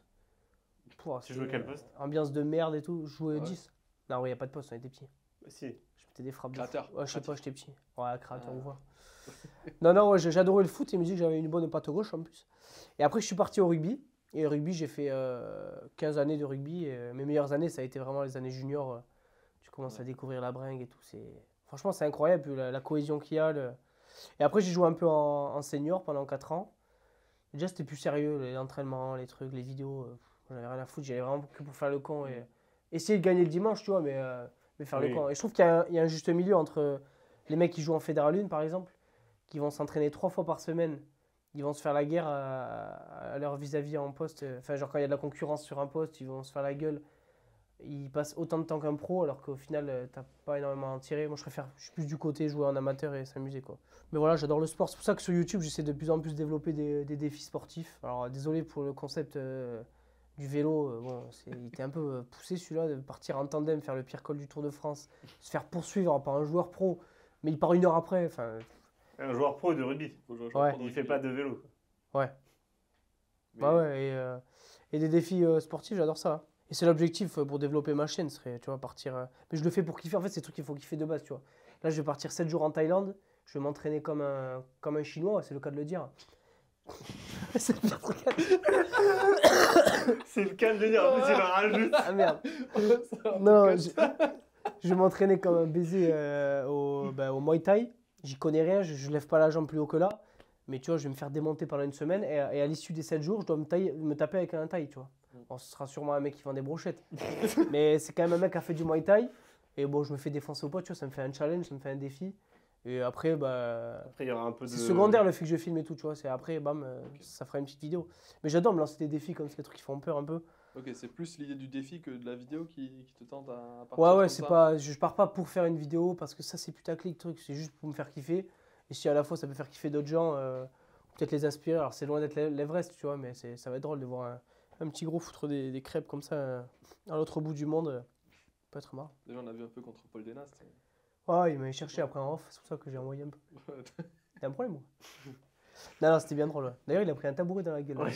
Pouah, Tu jouais quel poste ambiance de merde et tout, je jouais Ouais. 10. Non, ouais, y a pas de poste, on était petits. Bah, si. Je mettais des frappes de Créateur. fou. Ouais, je sais pas, Créatif. j'étais petit. Ouais, créateur, Ah. on voit. Non, ouais, j'adorais le foot, il me dit que j'avais une bonne patte gauche en plus. Et après, je suis parti au rugby. Et au rugby, j'ai fait 15 années de rugby. Et, mes meilleures années, ça a été vraiment les années juniors. Tu commences à découvrir la bringue et tout. Franchement, c'est incroyable, puis la cohésion qu'il y a. Et après, j'ai joué un peu en senior pendant 4 ans. Et déjà, c'était plus sérieux, les entraînements, les trucs, les vidéos. J'avais rien à foutre, j'y allais vraiment que pour faire le con. Et essayer de gagner le dimanche, tu vois, mais faire le Oui. con. Et je trouve qu'il y a un juste milieu entre les mecs qui jouent en Fédéral 1, par exemple, qui vont s'entraîner 3 fois par semaine. Ils vont se faire la guerre à leur vis-à-vis en poste. Enfin, genre quand il y a de la concurrence sur un poste, ils vont se faire la gueule. Ils passent autant de temps qu'un pro, alors qu'au final, t'as pas énormément à en tirer. Moi, je suis plus du côté jouer en amateur et s'amuser, quoi. Mais voilà, j'adore le sport. C'est pour ça que sur YouTube, j'essaie de plus en plus de développer des défis sportifs. Alors, désolé pour le concept du vélo. Bon, il était un peu poussé celui-là, de partir en tandem, faire le pire col du Tour de France, se faire poursuivre par un joueur pro, mais il part 1 heure après. Enfin, Un joueur pro de rugby. Faut jouer à Ouais. jouer Il fait pas de vélo. ouais. Mais- Ouais, et des défis sportifs, j'adore ça. Et c'est l'objectif pour développer ma chaîne, serait, tu vois, partir. Mais je le fais pour kiffer. En fait, c'est des trucs qu'il faut kiffer de base, tu vois. Là, je vais partir 7 jours en Thaïlande. Je vais m'entraîner comme un Chinois, c'est le cas de le dire. C'est le pire truc. C'est le cas de le dire, en plus il en rajoute. Ah merde. Non, je vais m'entraîner comme un baiser au Muay Thai. J'y connais rien, je lève pas la jambe plus haut que là. Mais tu vois, je vais me faire démonter pendant une semaine et à l'issue des 7 jours, je dois me taper avec un Thai, tu vois. Bon, ce sera sûrement un mec qui vend des brochettes. Mais c'est quand même un mec qui a fait du Muay Thai. Et bon, je me fais défoncer au poids, tu vois, ça me fait un challenge, ça me fait un défi. Et après, bah, Après, il y aura un peu de. c'est secondaire le fait que je filme et tout, tu vois. C'est après, bam, ça fera une petite vidéo. Mais j'adore me lancer des défis comme ça, des trucs qui font peur un peu. Ok, c'est plus l'idée du défi que de la vidéo qui te tente à partir Ouais, comme c'est ça. pas, je pars pas pour faire une vidéo parce que ça, c'est putaclic, truc. C'est juste pour me faire kiffer. Et si à la fois ça peut faire kiffer d'autres gens, peut-être les inspirer. Alors, c'est loin d'être l'Everest, tu vois, mais ça va être drôle de voir un petit gros foutre des crêpes comme ça à l'autre bout du monde. Ça peut être marrant. Déjà, on a vu un peu contre Paul Denast. Ouais, il m'avait cherché après en off, c'est pour ça que j'ai envoyé un peu. T'as un problème, moi? Non, c'était bien drôle. Ouais. D'ailleurs, il a pris un tabouret dans la gueule. Ouais,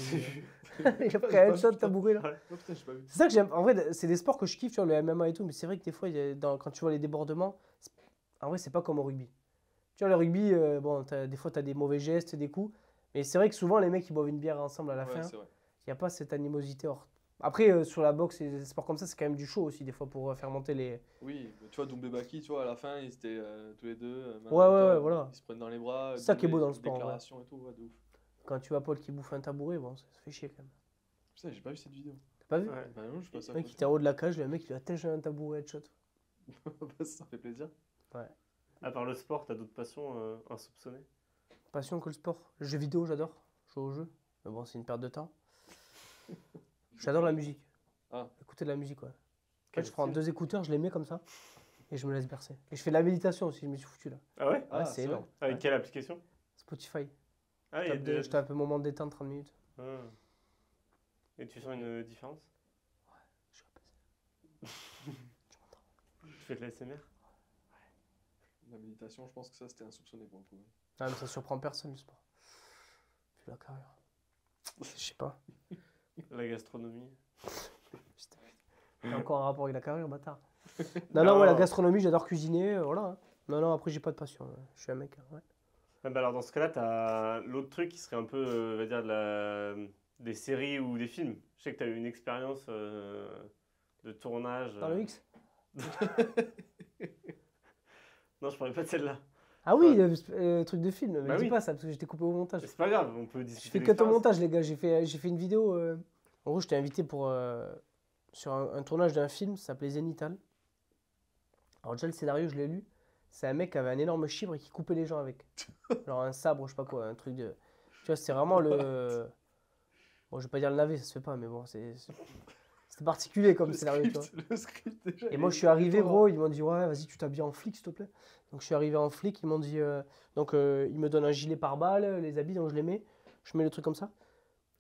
Il a pris un shot de tabouret là. Ouais. Oh putain, j'ai pas vu. C'est ça que j'aime. En vrai, c'est des sports que je kiffe, tu vois, le MMA et tout, mais c'est vrai que des fois, quand tu vois les débordements, en vrai, c'est pas comme au rugby. Tu vois, le rugby, bon, des fois, tu as des mauvais gestes, des coups, mais c'est vrai que souvent, les mecs, ils boivent une bière ensemble à la Ouais, fin. c'est vrai. Il n'y a pas cette animosité. Après, sur la boxe et les sports comme ça, c'est quand même du show aussi, des fois, pour faire monter les. Oui, tu vois, Doumbé Baki, tu vois, à la fin, ils étaient tous les deux. Ouais, voilà. Ils se prennent dans les bras. C'est ça qui est beau Doumbé, dans le sport, déclaration et tout, ouais, de ouf. Quand tu vois Paul qui bouffe un tabouret, bon, ça fait chier quand même. Putain, j'ai pas vu cette vidéo. T'as pas vu? Ouais. Bah non, je suis pas ça. Le mec, il était en haut de la cage, le mec, il lui a têché un tabouret headshot. Ça fait plaisir. À part le sport, t'as d'autres passions insoupçonnées? Passion que le sport. Jeux vidéo, j'adore. Jouer aux jeux. Mais bon, c'est une perte de temps. J'adore la musique. Ah. Écouter de la musique, ouais. En Quel fait, je prends style? 2 écouteurs, je les mets comme ça. Et je me laisse bercer. Et je fais de la méditation aussi, je me suis foutu là. Ah ouais? Ah, c'est vrai. énorme. Avec quelle application? Spotify. Ah, il y a Je tape un moment de détente, 30 minutes. Ah. Et tu sens une différence? Je suis apaisé. Tu fais de la SMR? La méditation, je pense que ça, c'était insoupçonné pour le coup. Ah, mais ça surprend personne le sport. Puis la carrière. Je sais pas. La gastronomie? Il y a encore un rapport avec la carrière, bâtard. Non, ouais, la gastronomie, j'adore cuisiner, voilà. Hein. Non, après, j'ai pas de passion. Je suis un mec, ouais. Ah bah alors dans ce cas-là, t'as l'autre truc qui serait un peu, on va dire, des séries ou des films. Je sais que t'as eu une expérience de tournage. Dans le X Non, je parlais pas de celle-là. Ah oui, le truc de film. Mais Bah dis oui. pas ça, parce que j'étais coupé au montage. Mais c'est pas grave, on peut Je discuter. fais que au d'expérience. montage, les gars. J'ai fait une vidéo. En gros, j'étais invité sur un tournage d'un film, ça s'appelait Zénithal. Alors, déjà, le scénario, je l'ai lu. C'est un mec qui avait un énorme chibre et qui coupait les gens avec. Genre un sabre, je sais pas quoi, un truc de. Tu vois, c'est vraiment le. Bon, je vais pas dire le navet, ça se fait pas, mais bon, c'était particulier comme scénario, tu vois. Le script, déjà. Et moi, je suis arrivé, gros, ils m'ont dit, ouais, vas-y, tu t'habilles en flic, s'il te plaît. Donc, je suis arrivé en flic, ils m'ont dit, ils me donnent un gilet pare-balles, les habits, donc je les mets. Je mets le truc comme ça.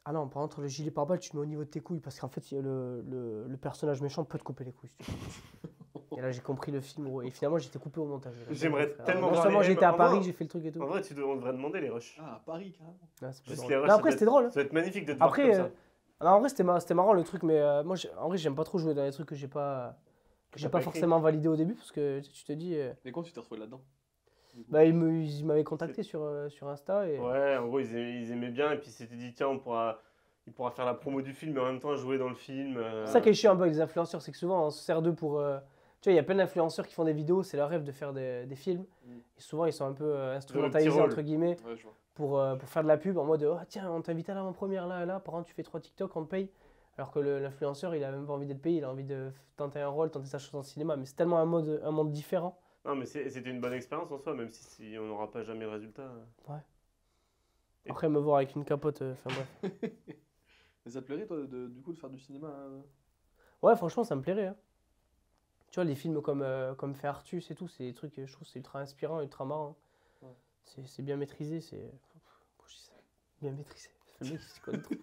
Ah non, par contre, le gilet pare-balles, tu le mets au niveau de tes couilles, parce qu'en fait, le personnage méchant peut te couper les couilles. Si tu veux. Et là, j'ai compris le film, gros. Et finalement, j'étais coupé au montage. J'aimerais Alors, tellement non voir seulement les- j'étais à en Paris, vrai- j'ai fait le truc et tout. En vrai, on devrait demander les rushs. Ah, à Paris, carrément. Ouais, c'est pas Juste drôle. les rushs. Non, après, ça c'était doit drôle. être- Hein. Ça doit être magnifique de te voir Après, comme ça. alors, en vrai, c'était marrant le truc, mais moi, en vrai, j'aime pas trop jouer dans les trucs que j'ai pas T'as pas écrit. forcément validé au début, parce que tu te dis. Mais quand tu t'es retrouvé là-dedans? Du coup. Bah, ils m'avaient contacté sur Insta et. Ouais, en gros, ils aimaient bien, et puis ils s'étaient dit, tiens, il pourra faire la promo du film, mais en même temps jouer dans le film. C'est ça qui est chiant un peu avec les influenceurs, c'est que souvent on se sert d'eux pour. Tu vois, il y a plein d'influenceurs qui font des vidéos, c'est leur rêve de faire des films. Mm. Et souvent ils sont un peu instrumentalisés, rôle. entre guillemets, Ouais, je vois. pour faire de la pub en mode oh, tiens, on t'invite à l'avant-première là et là, par contre tu fais 3 TikTok, on te paye. Alors que l'influenceur il a même pas envie d'être payé, il a envie de tenter un rôle, tenter sa chose en cinéma. Mais c'est tellement un monde différent. Non, mais c'était une bonne expérience en soi, même si on n'aura pas jamais le résultat. Et- Après me voir avec une capote, enfin bref. Mais ça te plairait, toi, du coup, de faire du cinéma Ouais, franchement, ça me plairait. Hein. Tu vois, les films comme fait Artus et tout, c'est des trucs, je trouve, c'est ultra inspirant, ultra marrant. Ouais. C'est bien maîtrisé, c'est. Comment je dis ça bien maîtrisé. Le mec, c'est quoi le truc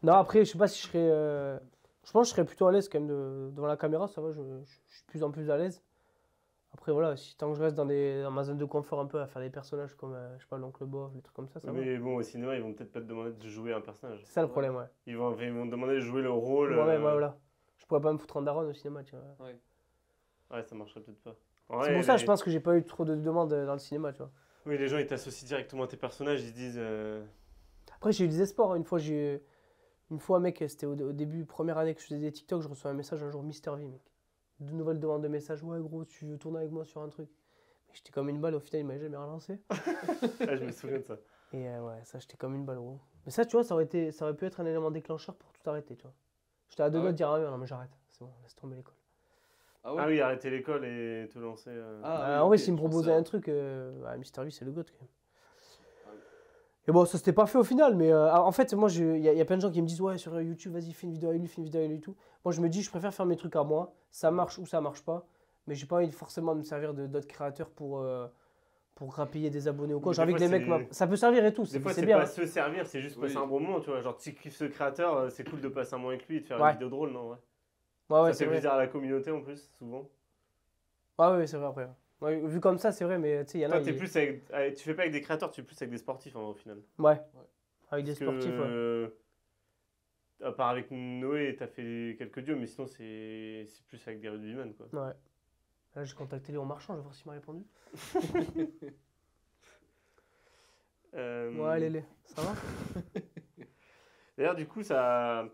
Non, après, je sais pas si je serais. Je pense que je serais plutôt à l'aise quand même devant la caméra, ça va, je suis de plus en plus à l'aise. Après, voilà, tant que je reste dans ma zone de confort un peu à faire des personnages comme, je sais pas, l'oncle Bob, des trucs comme ça va. Mais bon, au cinéma, ils vont peut-être pas te demander de jouer un personnage. C'est ça le problème, ouais. Ils vont te demander de jouer le rôle. Ouais, voilà. Je pourrais pas me foutre en daronne au cinéma, tu vois. Ouais. Ouais, ça marcherait peut-être pas. C'est pour ça, je pense que j'ai pas eu trop de demandes dans le cinéma, tu vois. Oui, les gens, ils t'associent directement à tes personnages, ils se disent. Après, j'ai eu des espoirs. Hein. Une fois, mec, c'était au début, première année que je faisais des TikTok, je reçois un message un jour, Mister V, mec. De nouvelles demandes de messages. Ouais, gros, tu veux tourner avec moi sur un truc. Mais j'étais comme une balle, au final, il m'avait jamais relancé. Ah, je me souviens de ça. Et ouais, ça, j'étais comme une balle, gros. Mais ça, tu vois, ça aurait pu être un élément déclencheur pour tout arrêter, tu vois. J'étais à deux Ah doigts ouais de dire, ah non, mais j'arrête. C'est bon, laisse tomber l'école. Ah ouais? Ah oui, arrêter l'école et te lancer. Ah, En oui, vrai, ok, s'il me je pensais proposait à- un truc, Mister V, c'est le goat, quand même. Ah oui. Et bon, ça s'était pas fait au final, mais en fait, moi, il y a plein de gens qui me disent, ouais, sur YouTube, vas-y, fais une vidéo avec lui, fais une vidéo avec lui et tout. Moi, je me dis, je préfère faire mes trucs à moi, ça marche ou ça marche pas, mais j'ai pas envie forcément de me servir d'autres créateurs pour grappiller des abonnés ou quoi. Mais J'ai des envie que fois, les mecs, ça peut servir et tout, Des fois, c'est c'est bien. pas se servir, c'est juste Oui. passer un bon moment, tu vois. Genre, tu kiffes ce créateur, c'est cool de passer un moment avec lui et de faire Ouais. une vidéo drôle, non? Ouais. Ouais, Ça c'est fait vrai. plaisir à la communauté en plus, souvent. Ouais, c'est vrai après. Ouais, vu comme ça, c'est vrai, mais tu sais, il y en a. Toi, t'es plus tu fais pas avec des créateurs, tu es plus avec des sportifs au final. Ouais. Avec des Parce que, sportifs, ouais. à part avec Noé, t'as fait quelques duos, mais sinon c'est plus avec des rugbymen, quoi. Ouais. Là, j'ai contacté Léon Marchand, je vais voir s'il m'a répondu. Ouais, Lélé, ça va? D'ailleurs, du coup, ça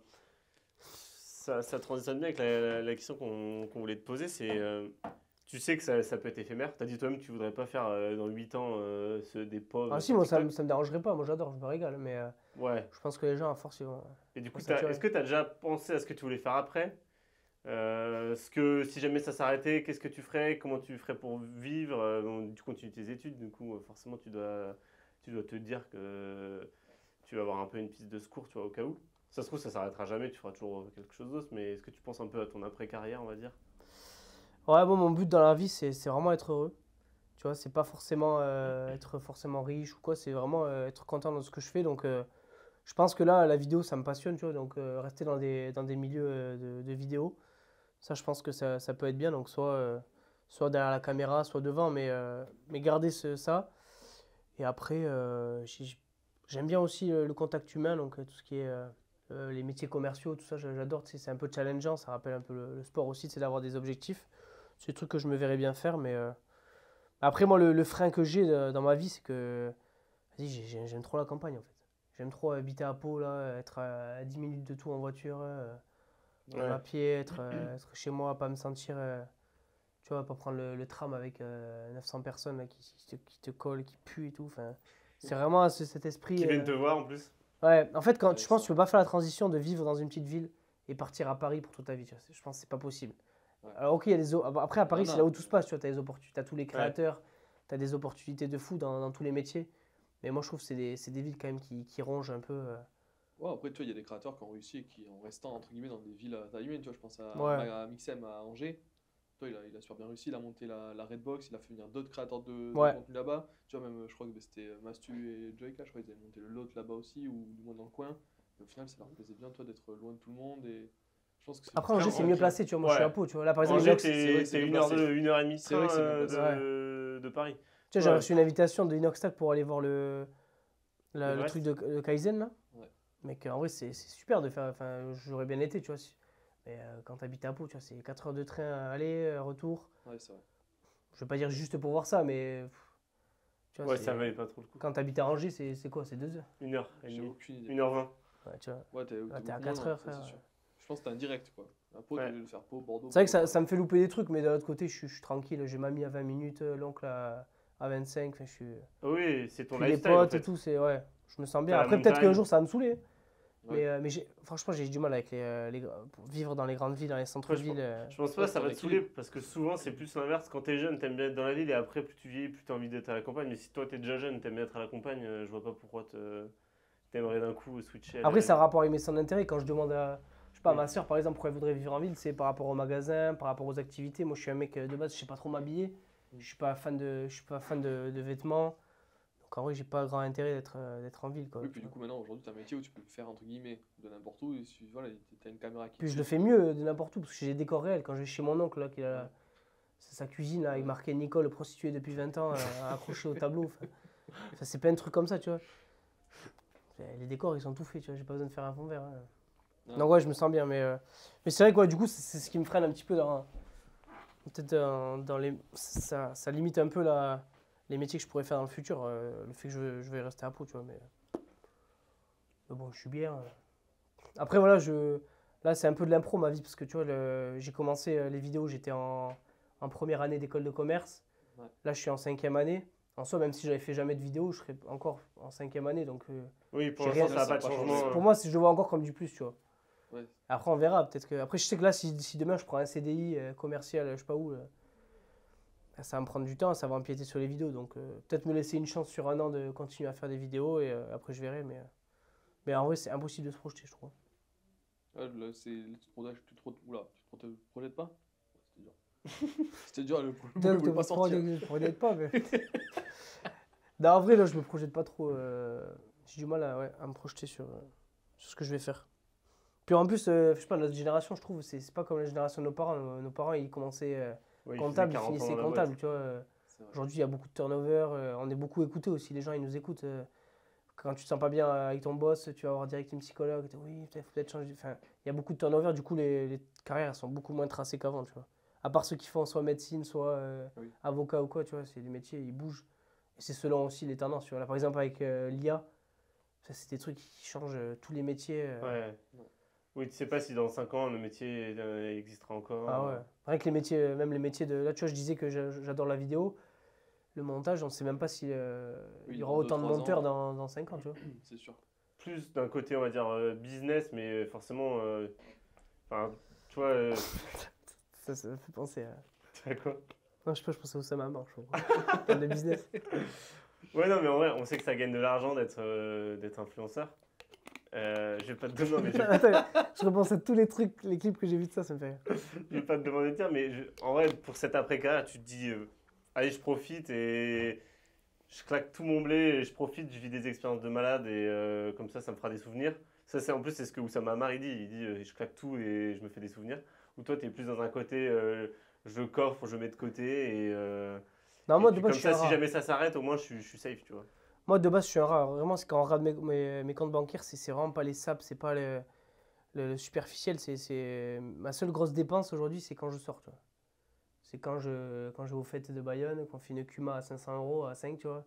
transitionne bien avec la question qu'on voulait te poser, c'est tu sais que ça peut être éphémère. Tu as dit toi-même que tu voudrais pas faire dans 8 ans des pauvres. Ah si, moi, ça me dérangerait pas. Moi, j'adore, je me régale. Mais Ouais. je pense que les gens, à force, ils vont. Et du coup, vont saturer. est-ce que tu as déjà pensé à ce que tu voulais faire après? Si jamais ça s'arrêtait, qu'est-ce que tu ferais? Comment tu ferais pour vivre? Bon, tu continues tes études, du coup, forcément, tu dois te dire que tu vas avoir un peu une piste de secours, tu vois, au cas où. Ça se trouve, ça s'arrêtera jamais, tu feras toujours quelque chose d'autre, mais est-ce que tu penses un peu à ton après-carrière, on va dire? Ouais, bon, mon but dans la vie, c'est vraiment être heureux. Tu vois, c'est pas forcément être forcément riche ou quoi, c'est vraiment être content dans ce que je fais. Donc, je pense que là, la vidéo, ça me passionne, tu vois. Donc, rester dans des milieux de vidéo, ça, je pense que ça peut être bien. Donc, soit derrière la caméra, soit devant, mais garder ça. Et après, j'aime bien aussi le contact humain, donc tout ce qui est les métiers commerciaux, tout ça, j'adore. Tu sais, c'est un peu challengeant, ça rappelle un peu le sport aussi, c'est d'avoir des objectifs. C'est des trucs que je me verrais bien faire, mais après, moi, le frein que j'ai dans ma vie, c'est que vas-y, j'aime trop la campagne en fait. J'aime trop habiter à Pau, là, être à 10 minutes de tout en voiture, même à pied, être chez moi, pas me sentir, tu vois, pas prendre le tram avec 900 personnes là, qui te collent, qui puent et tout. Enfin, c'est vraiment cet esprit. Qui viennent te voir en plus. Ouais, en fait, Ouais, je pense que ça. tu peux pas faire la transition de vivre dans une petite ville et partir à Paris pour toute ta vie. Tu vois. Je pense que c'est pas possible. Ouais. Alors, ok, il y a après, à Paris, Non, c'est non. là où tout se passe. Tu as les opportunités, t'as tous les créateurs, tu as des opportunités de fou dans tous les métiers. Mais moi, je trouve que c'est des villes quand même qui rongent un peu. Ouais, après, tu vois, il y a des créateurs qui ont réussi et qui, en restant, entre guillemets, dans des villes à taille humaine, tu vois, je pense Ouais. à Mixem à Angers. Toi, il a super bien réussi, il a monté la Redbox, il a fait venir d'autres créateurs de Ouais. contenu là-bas. Tu vois, même, je crois que c'était Mastu et Joyka, je crois qu'ils avaient monté le lot là-bas aussi, ou du moins dans le coin. Et au final, ça leur plaisait bien, toi, d'être loin de tout le monde. Et je pense que c'est Après, Angers, c'est mieux placé. Tu vois, moi, je suis à Pau. Tu vois. Là, par exemple, Angers, Inox, c'est vrai que c'est t'es bien placé. 1h30 de C'est vrai que c'est bien train placé. de Paris. tu vois, j'ai Ouais. reçu une invitation de Inoxtag pour aller voir le L'Everest. truc de Kaizen, là. Ouais. Mec, en vrai, c'est super de faire. Enfin, j'aurais bien été, tu vois. Mais quand tu habites à Pau, tu vois, c'est 4 heures de train aller, retour. Ouais, c'est vrai. Je veux pas dire juste pour voir ça, mais tu vois, Ouais, ça valait pas trop le coup. quand tu habites à Angers, c'est quoi? C'est 2 heures. 1h30. J'ai aucune idée. 1h20. Ouais, tu vois. Ouais, t'es Là, t'es à beaucoup 4 moins, heures, ça, frère. c'est sûr. Je pense que t'es un direct, quoi. À Pau, Ouais. tu veux faire Pau, Bordeaux. C'est vrai que Bordeaux, ça me fait louper des trucs, mais d'un autre côté, je suis tranquille. J'ai mamie à 20 minutes, l'oncle à 25. Enfin, je suis. Oui, c'est ton Puis les lifestyle en potes fait. et tout, c'est. Ouais, je me sens bien. T'as la Après, peut-être qu'un montagne. jour, ça va me saouler. Ouais. Mais franchement, j'ai du mal avec pour vivre dans les grandes villes, dans les centres-villes. Je pense pas que ça va te saouler parce que souvent c'est plus l'inverse. Quand t'es jeune, t'aimes bien être dans la ville et après, plus tu vieillis, plus t'as envie d'être à la campagne. Mais si toi t'es déjà jeune, t'aimes bien être à la campagne, je vois pas pourquoi t'aimerais d'un coup switcher. Après, ça a rapport avec mes centres d'intérêt. Quand je demande je sais pas, à Oui. ma soeur, par exemple, pourquoi elle voudrait vivre en ville, c'est par rapport au magasin, par rapport aux activités. Moi, je suis un mec de base, je sais pas trop m'habiller. Je suis pas fan de vêtements. Donc, en vrai, j'ai pas grand intérêt d'être en ville, quoi. Oui, puis du coup, maintenant, aujourd'hui, tu as un métier où tu peux le faire, entre guillemets, de n'importe où. Et voilà, tu as une caméra qui. Puis je le fais mieux de n'importe où, parce que j'ai des décors réels. Quand je vais chez mon oncle, là, c'est sa cuisine, là, avec marqué Nicole, prostituée depuis 20 ans, accroché au tableau. Enfin, c'est plein de trucs comme ça, tu vois. Les décors, ils sont tout faits, tu vois. J'ai pas besoin de faire un fond vert. Ouais. Donc, ouais, je me sens bien. Mais c'est vrai que, ouais, du coup, c'est ce qui me freine un petit peu peut-être dans les. Ça limite un peu les métiers que je pourrais faire dans le futur. Le fait que je vais rester à Pau, tu vois. Mais bon, je suis bien. Après, voilà, là, c'est un peu de l'impro, ma vie, parce que, tu vois, j'ai commencé les vidéos, j'étais en première année d'école de commerce. Ouais. Là, je suis en 5e année. En soi, même si j'avais fait jamais de vidéo, je serais encore en 5e année. Donc, Oui, pour j'ai l'instant rien- ça n'a pas de ça a pas changement. changé. pour moi, je le vois encore comme du plus, tu vois. Ouais. Après, on verra. Peut-être que. Après, je sais que là, si demain je prends un CDI commercial, je sais pas où, ça va me prendre du temps, ça va empiéter sur les vidéos. Donc, peut-être me laisser une chance sur un an de continuer à faire des vidéos et après, je verrai. Mais en vrai, c'est impossible de se projeter, je trouve. Ouais, là, oula, tu te projettes pas? C'était dur. C'était dur, le Peut-être pouvait que pas sortir. je ne projette pas, mais. Non, en vrai, là, je me projette pas trop. J'ai du mal à me projeter sur ce que je vais faire. Puis en plus, je sais pas, notre génération, je trouve, c'est pas comme la génération de nos parents. Nos parents, ils commençaient Oui, il faisait comptables, ils 40 ans finissaient dans la comptables, boîte. tu vois. c'est vrai. Aujourd'hui, il y a beaucoup de turnover. On est beaucoup écouté aussi. Les gens, ils nous écoutent. Quand tu te sens pas bien avec ton boss, tu vas avoir direct une psychologue. Oui, il faut peut-être changer. Enfin, il y a beaucoup de turnover. Du coup, les carrières elles sont beaucoup moins tracées qu'avant, tu vois. À part ceux qui font soit médecine, soit Oui. avocat ou quoi, tu vois. C'est des métiers, ils bougent. Et c'est selon aussi les tendances, tu vois. Là, par exemple, avec l'IA, ça, c'est des trucs qui changent tous les métiers. Ouais. Oui, tu sais pas si dans 5 ans le métier existera encore. Ah ouais. Rien que les métiers, même les métiers de. Là, tu vois, je disais que j'adore la vidéo. Le montage, on ne sait même pas si, Oui, il y aura dans autant de 2-3 monteurs ans. dans 5 ans, tu vois. C'est sûr. Plus d'un côté, on va dire, business, mais forcément. Enfin, tu vois. Ça me fait penser à. Tu vois quoi? Non, je sais pas, je pensais au Sama marche. En termes de business. Ouais, non, mais en vrai, on sait que ça gagne de l'argent d'être influenceur. Je vais pas te demander, Attends, je repense à tous les trucs, les clips que j'ai vus de ça me fait rire. je vais pas te demander de dire, mais en vrai, pour cet après-carrière, tu te dis, allez, je profite et je claque tout mon blé, et je profite, je vis des expériences de malade et comme ça me fera des souvenirs. Ça, c'est en plus, c'est ce que Oussama Ammar il dit. Il dit, je claque tout et je me fais des souvenirs. Ou toi, tu es plus dans un côté, je coffre, je mets de côté Non, et moi, de puis base, comme je suis ça, un si rat. jamais ça s'arrête, au moins, je suis safe, tu vois. Moi, de base, je suis un rat. Vraiment, c'est quand on regarde mes comptes bancaires, c'est vraiment pas les saps, c'est pas le superficiel. Ma seule grosse dépense aujourd'hui, c'est quand je sors, tu vois. C'est quand je vais aux fêtes de Bayonne, qu'on fait une Cuma à 500 euros, à 5, tu vois.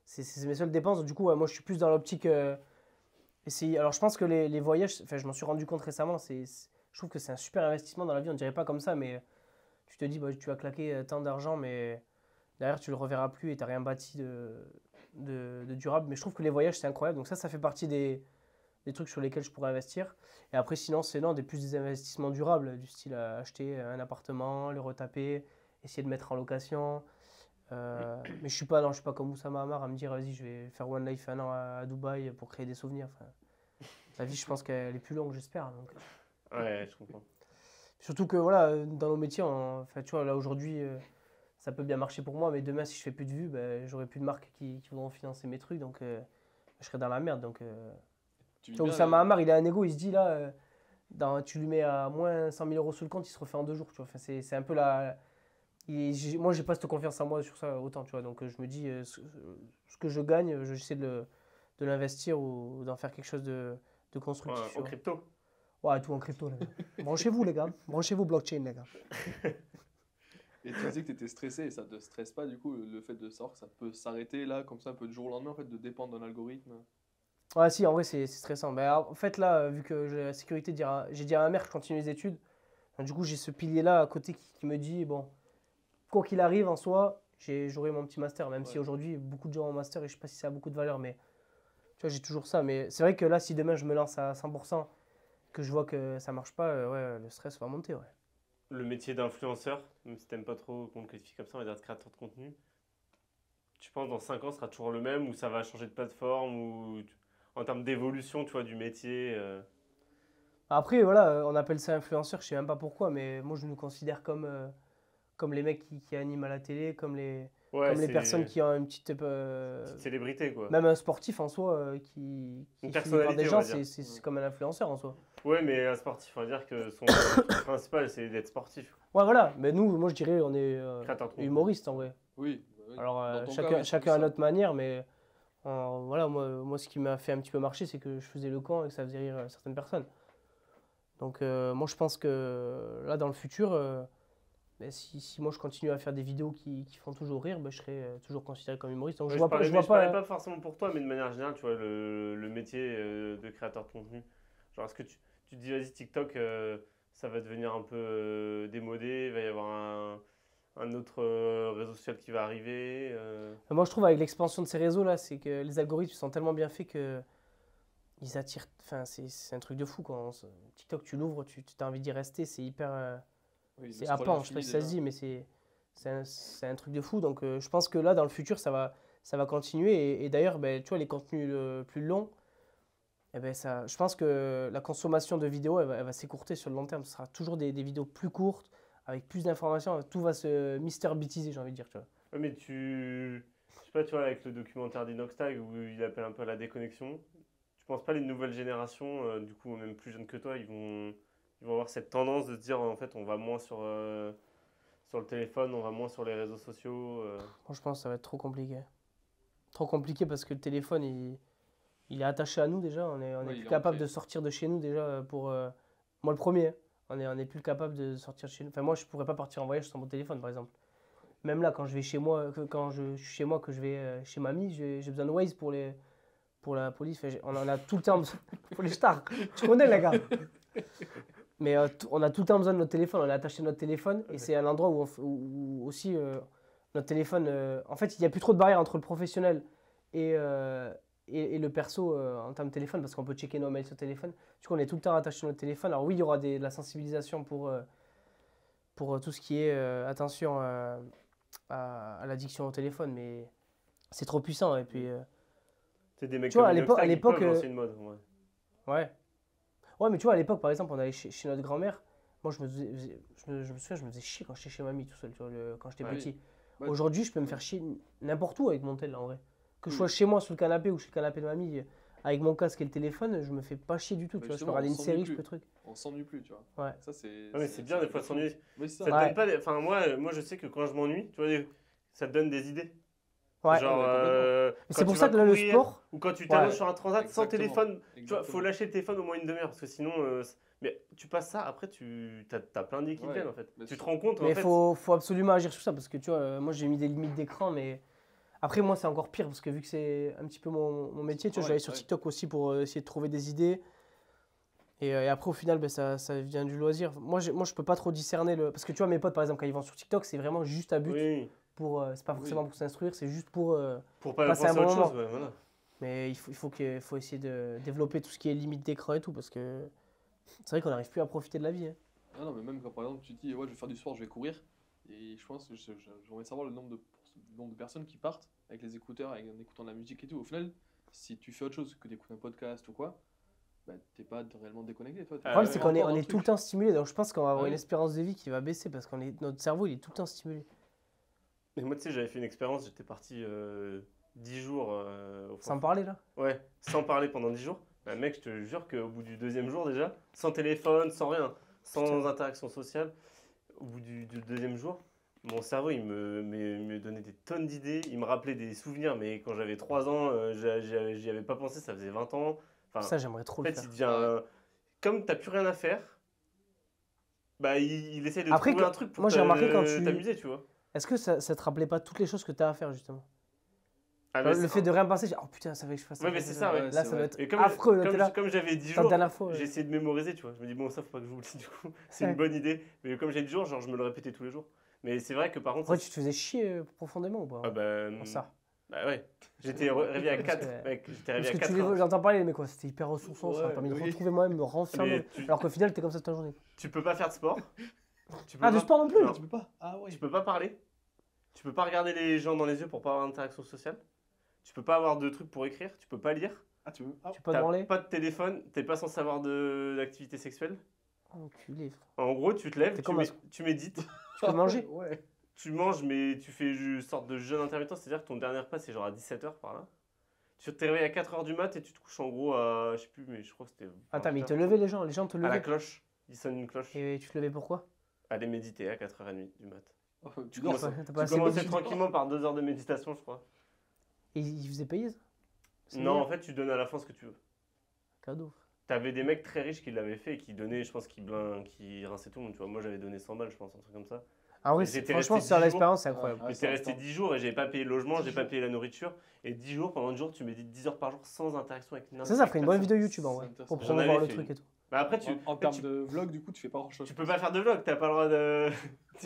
C'est mes seules dépenses. Du coup, ouais, moi, je suis plus dans l'optique. Alors, je pense que les voyages, enfin, je m'en suis rendu compte récemment, je trouve que c'est un super investissement dans la vie. On dirait pas comme ça, mais tu te dis, bah, tu vas claquer tant d'argent, mais derrière, tu le reverras plus et tu n'as rien bâti de durable. Mais je trouve que les voyages, c'est incroyable. Donc, ça fait partie des trucs sur lesquels je pourrais investir. Et après, sinon, c'est non, des investissements durables, du style acheter un appartement, le retaper, essayer de mettre en location. Mais je suis pas comme Oussama Ammar à me dire, vas-y, je vais faire One Life un an à Dubaï pour créer des souvenirs. Enfin, la vie, je pense qu'elle est plus longue, j'espère. Donc. Ouais, je comprends. Surtout que voilà, dans nos métiers, enfin, tu vois, là aujourd'hui, ça peut bien marcher pour moi, mais demain, si je fais plus de vues, ben, j'aurai plus de marques qui voudront financer mes trucs, donc je serai dans la merde. Donc, Tu vis tu vois, bien, Oussama Ammar, il a un ego, il se dit là, tu lui mets à moins 100 000 euros sur le compte, il se refait en 2 jours, tu vois. Enfin, c'est un peu la. Moi, j'ai pas cette confiance en moi sur ça autant, tu vois. Donc, je me dis, ce que je gagne, j'essaie de l'investir ou d'en faire quelque chose de constructif, tu En vois. crypto. Ouais, tout en crypto, les gars. Branchez-vous, les gars. Branchez-vous blockchain, les gars. Et tu disais que tu étais stressé et ça te stresse pas du coup le fait de savoir que ça peut s'arrêter là comme ça un peu du jour au lendemain en fait de dépendre d'un algorithme. Ouais, si, en vrai, c'est stressant. Mais en fait, là, vu que j'ai la sécurité, j'ai dit à ma mère que je continue les études. Donc, du coup, j'ai ce pilier-là à côté qui me dit, bon, quoi qu'il arrive en soi, j'aurai mon petit master. Même si Ouais. aujourd'hui, beaucoup de gens ont un master et je sais pas si ça a beaucoup de valeur, mais tu vois, j'ai toujours ça. Mais c'est vrai que là, si demain je me lance à 100%, que je vois que ça marche pas, ouais, le stress va monter, ouais. Le métier d'influenceur, même si t'aimes pas trop qu'on le qualifie comme ça, on va dire de créateur de contenu, tu penses dans 5 ans sera toujours le même ou ça va changer de plateforme ou en termes d'évolution, tu vois, du métier Après, voilà, on appelle ça influenceur, je sais même pas pourquoi, mais moi, je nous considère comme les mecs qui animent à la télé, Ouais, comme les c'est personnes qui ont une petite célébrité quoi. même un sportif en soi qui Une est suivi par des personnalité, on gens, va dire. c'est comme un influenceur en soi. Ouais, mais un sportif, on va dire que son truc principal c'est d'être sportif. Ouais, voilà, mais nous, moi je dirais, on est Créateur de contenu. humoriste en vrai. Oui. Bah oui. Alors Dans ton chacun, cas, oui, c'est chacun à ça. notre manière, mais voilà, moi ce qui m'a fait un petit peu marcher, c'est que je faisais le camp et que ça faisait rire certaines personnes. Donc moi je pense que là dans le futur, ben, si moi je continue à faire des vidéos qui font toujours rire, ben, je serai toujours considéré comme humoriste. Donc Ouais, je vois pas, je vois je parlais pas. pas forcément pour toi, mais de manière générale, tu vois, le métier de créateur de contenu. Genre, est-ce que tu te dis, vas-y, TikTok, ça va devenir un peu démodé, il va y avoir un autre réseau social qui va arriver Moi je trouve avec l'expansion de ces réseaux là, c'est que les algorithmes sont tellement bien faits que ils attirent. Enfin c'est un truc de fou quoi. TikTok tu l'ouvres, tu as envie d'y rester, c'est hyper. Oui, le C'est scroll happant, je sais pas infini, si ça se déjà. dit, mais c'est un truc de fou. Donc je pense que là, dans le futur, ça va continuer. Et d'ailleurs, ben, tu vois, les contenus plus longs, eh ben, je pense que la consommation de vidéos, elle va s'écourter sur le long terme. Ce sera toujours des vidéos plus courtes, avec plus d'informations. Tout va se Mister Bitiser, j'ai envie de dire. Tu vois. Ouais, mais je sais pas, tu vois, avec le documentaire d'Inoxtag où il appelle un peu à la déconnexion, tu penses pas les nouvelles générations, du coup, même plus jeunes que toi, ils vont avoir cette tendance de se dire, en fait, on va moins sur le téléphone, on va moins sur les réseaux sociaux. Moi, je pense que ça va être trop compliqué. Trop compliqué parce que le téléphone, il est attaché à nous déjà. On est Oui, il plus est capable ancré. de sortir de chez nous déjà pour... moi, le premier. Hein. On est plus capable de sortir de chez nous. Enfin, moi, je pourrais pas partir en voyage sans mon téléphone, par exemple. Même là, quand je vais chez moi, quand je suis chez moi, que je vais chez mamie, j'ai besoin de Waze pour la police. Enfin, on en a tout le temps besoin pour les stars. Tu connais, les gars. Mais on a tout le temps besoin de notre téléphone. On est attaché à notre téléphone. Et c'est un endroit où aussi notre téléphone... en fait, il n'y a plus trop de barrières entre le professionnel et le perso en termes de téléphone, parce qu'on peut checker nos mails sur téléphone. Du coup, on est tout le temps attaché à notre téléphone. Alors oui, il y aura de la sensibilisation pour tout ce qui est attention à l'addiction au téléphone, mais c'est trop puissant. Et puis, C'est des mecs Tu vois, comme à Inoxtag, l'époque, ils peuvent lancer une mode. Ouais. ouais. Ouais, mais tu vois, à l'époque, par exemple, on allait chez notre grand-mère. Moi, je me souviens, je me faisais chier quand j'étais chez mamie tout seul, tu vois, quand j'étais Ouais. petit. Ouais. Aujourd'hui, je peux me faire chier n'importe où avec mon tel, en vrai. Que je Oui. sois chez moi sur le canapé ou chez le canapé de mamie, avec mon casque et le téléphone, je me fais pas chier du tout. Bah, Tu vois, je peux justement, regarder on une s'ennuie série, je plus. peux truc. On s'ennuie plus, tu vois. Ouais. Ça, c'est. Ouais, mais c'est bien des fois de s'ennuyer. Oui, c'est Ça ça. te Ouais. donne pas des- Enfin, moi, je sais que quand je m'ennuie, tu vois, ça te donne des idées. Ouais. Genre, Ouais, complètement. Mais quand c'est pour tu ça vas que là, le courir, sport, ou quand tu t'allonges Ouais. sur un transat sans Exactement. téléphone, tu vois, faut Exactement. lâcher le téléphone au moins une demi-heure parce que sinon, mais tu passes ça, après t'as plein d'idées qui te Ouais, viennent en fait. mais Tu te c'est- rends compte en mais fait. faut absolument agir sur ça parce que tu vois, moi j'ai mis des limites d'écran, mais après moi c'est encore pire parce que vu que c'est un petit peu mon métier, tu vois, Ouais, j'allais sur ouais. TikTok aussi pour essayer de trouver des idées. Et après au final, ben, ça vient du loisir. Moi je peux pas trop discerner parce que tu vois, mes potes par exemple, quand ils vont sur TikTok, c'est vraiment juste à but. Oui, C'est pas Oui. forcément pour s'instruire, c'est juste pour. pour pas Passer penser un à autre bon chose. Ouais, voilà. Mais faut essayer de développer tout ce qui est limite d'écran et tout parce que c'est vrai qu'on n'arrive plus à profiter de la vie. Hein. Ah non, mais même quand par exemple tu te dis, ouais, je vais faire du sport, je vais courir. Et je pense que j'aimerais savoir le nombre de personnes qui partent avec les écouteurs, en écoutant de la musique et tout. Au final, si tu fais autre chose que d'écouter un podcast ou quoi, bah, t'es pas réellement déconnecté. Toi, Le problème, c'est qu'on encore est, dans on le est tout truc. le temps stimulé, donc je pense qu'on va avoir Ah une oui. espérance de vie qui va baisser parce notre cerveau il est tout le temps stimulé. Mais moi, tu sais, j'avais fait une expérience, j'étais parti 10 jours au Sans parler là. Ouais, sans parler pendant 10 jours. Bah, mec, je te jure qu'au bout du deuxième jour déjà, sans téléphone, sans rien, sans Putain. interaction sociale, au bout du deuxième jour, mon cerveau, il me donnait des tonnes d'idées, il me rappelait des souvenirs, mais quand j'avais 3 ans, j'y avais pas pensé, ça faisait 20 ans. Enfin, Ça, j'aimerais trop en le fait, faire. il devient... Comme t'as plus rien à faire, bah, il essaie de Après, trouver un truc pour moi, j'ai remarqué quand tu- t'amuser, tu vois. Est-ce que ça te rappelait pas toutes les choses que tu as à faire justement Ah, Le mais fait de rien penser, oh putain, ça fait que je fasse ça. Ouais, mais c'est ça, ouais. Là, c'est ça vrai. doit être Et affreux. là, t'es là, comme j'avais 10 t'as jours, la dernière fois. j'ai essayé de mémoriser, tu vois. Je me dis, bon, ça, faut pas que j'oublie du coup. C'est Ouais. une bonne idée. Mais comme j'ai 10 jours, genre, je me le répétais tous les jours. Mais c'est vrai que par contre. Après, tu te faisais chier profondément ou pas Ah bah, pour ça. Bah ouais. J'étais réveillé à Parce 4. que- Mec, j'étais Parce réveillé que à 4 heures. j'entends parler, mais quoi, c'était hyper ressourçant, ça m'a Ouais, permis de oui. retrouver moi-même, me renfermer. Mais tu- Alors qu'au final, t'es comme ça toute la journée. Tu peux pas faire de sport. Tu peux Ah, de pas- sport non plus Non. Tu peux pas. Ah ouais. Tu peux pas parler. Tu peux pas regarder les gens dans les yeux pour pas avoir d'interaction sociale. Tu peux pas avoir de trucs pour écrire. Tu peux pas lire. Ah, tu veux. Ah, Tu peux pas T'as branler pas de téléphone. T'es pas censé avoir d'activité sexuelle. Enculé, frère. En gros, tu te lèves, T'es tu, comme tu médites. Tu peux manger Ouais. Tu manges, mais tu fais une sorte de jeûne intermittent, c'est-à-dire que ton dernier repas, c'est genre à 17h par là. Tu te réveilles à 4h du mat et tu te couches en gros à, je sais plus, mais je crois que c'était... Attends, mais ils te 20h. levaient les gens te À la levaient. cloche, il sonne une cloche. Et tu te levais pourquoi Aller méditer à 4h30 du mat. Tu dors. commences- T'as Tu pas assez commençais médité. tranquillement par 2 heures de méditation, je crois. Et ils faisaient payer ça C'est Non, bien. en fait, tu donnes à la fin ce que tu veux. Cadeau. T'avais des mecs très riches qui l'avaient fait et qui donnaient, je pense, qui rinçaient tout le monde, tu vois. Moi, j'avais donné 100 balles, je pense, un truc comme ça. Ah oui, Et j'étais franchement, resté sur 10 l'expérience, c'est jours. incroyable. Ah, J'étais ça, resté attends. 10 jours et j'ai pas payé le logement, 10 j'ai pas jours. payé la nourriture. Et 10 jours, pendant 10 jours, tu médites 10 heures par jour sans interaction avec n'importe Ça ferait une bonne personne. vidéo YouTube en vrai. C'est Pour intéressant. promouvoir avais le fait truc une. et tout. Bah après, tu, En termes de vlog, du coup, tu fais pas grand chose. tu peux pas faire de vlog, t'as pas le droit de.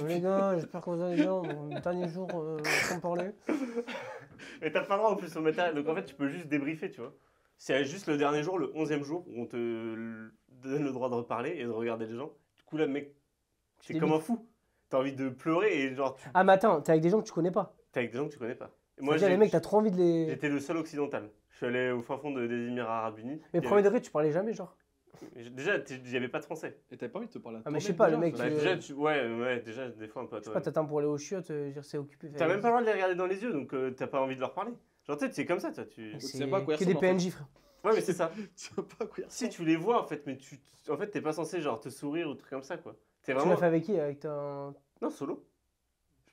Les gars, j'espère que vous allez bien. Mon dernier jour sans parler. Mais t'as pas le droit en plus au matériel. Donc en fait, tu peux juste débriefer, tu vois. C'est juste le dernier jour, le 11e jour, où on te donne le droit de reparler et de regarder les gens. Du coup, là, mec, Tu c'est débriefes. comme un fou. T'as envie de pleurer et genre, Ah, mais attends, t'es avec des gens que tu connais pas. t'es avec des gens que tu connais pas. Et Moi, les mecs, t'as trop envie de les. j'étais le seul occidental. Je suis allé au fin fond des Émirats Arabes Unis. Mais Il y premier degré, tu parlais jamais, genre. Déjà, il n'y avait pas de français. Et t'avais pas envie de te parler à Ah, mais toi-même je sais pas, le déjà, mec, ça. Bah, tu- déjà, ouais, déjà, des fois un peu à Je sais toi. pas, t'attends pour aller aux chiottes, dire c'est occupé. T'as même pas le droit de les regarder dans les yeux, donc t'as pas envie de leur parler. Genre, tu sais, c'est comme ça, toi. C'est sais pas à quoi que ils des ressemblent, en PNJ, frère. Ouais, mais c'est ça. Tu sais pas à quoi il Si ressemble. tu les vois, en fait, mais en fait, t'es pas censé, genre, te sourire ou truc comme ça, quoi. T'es Tu vraiment. l'as fait avec qui? Avec ton. Non, solo.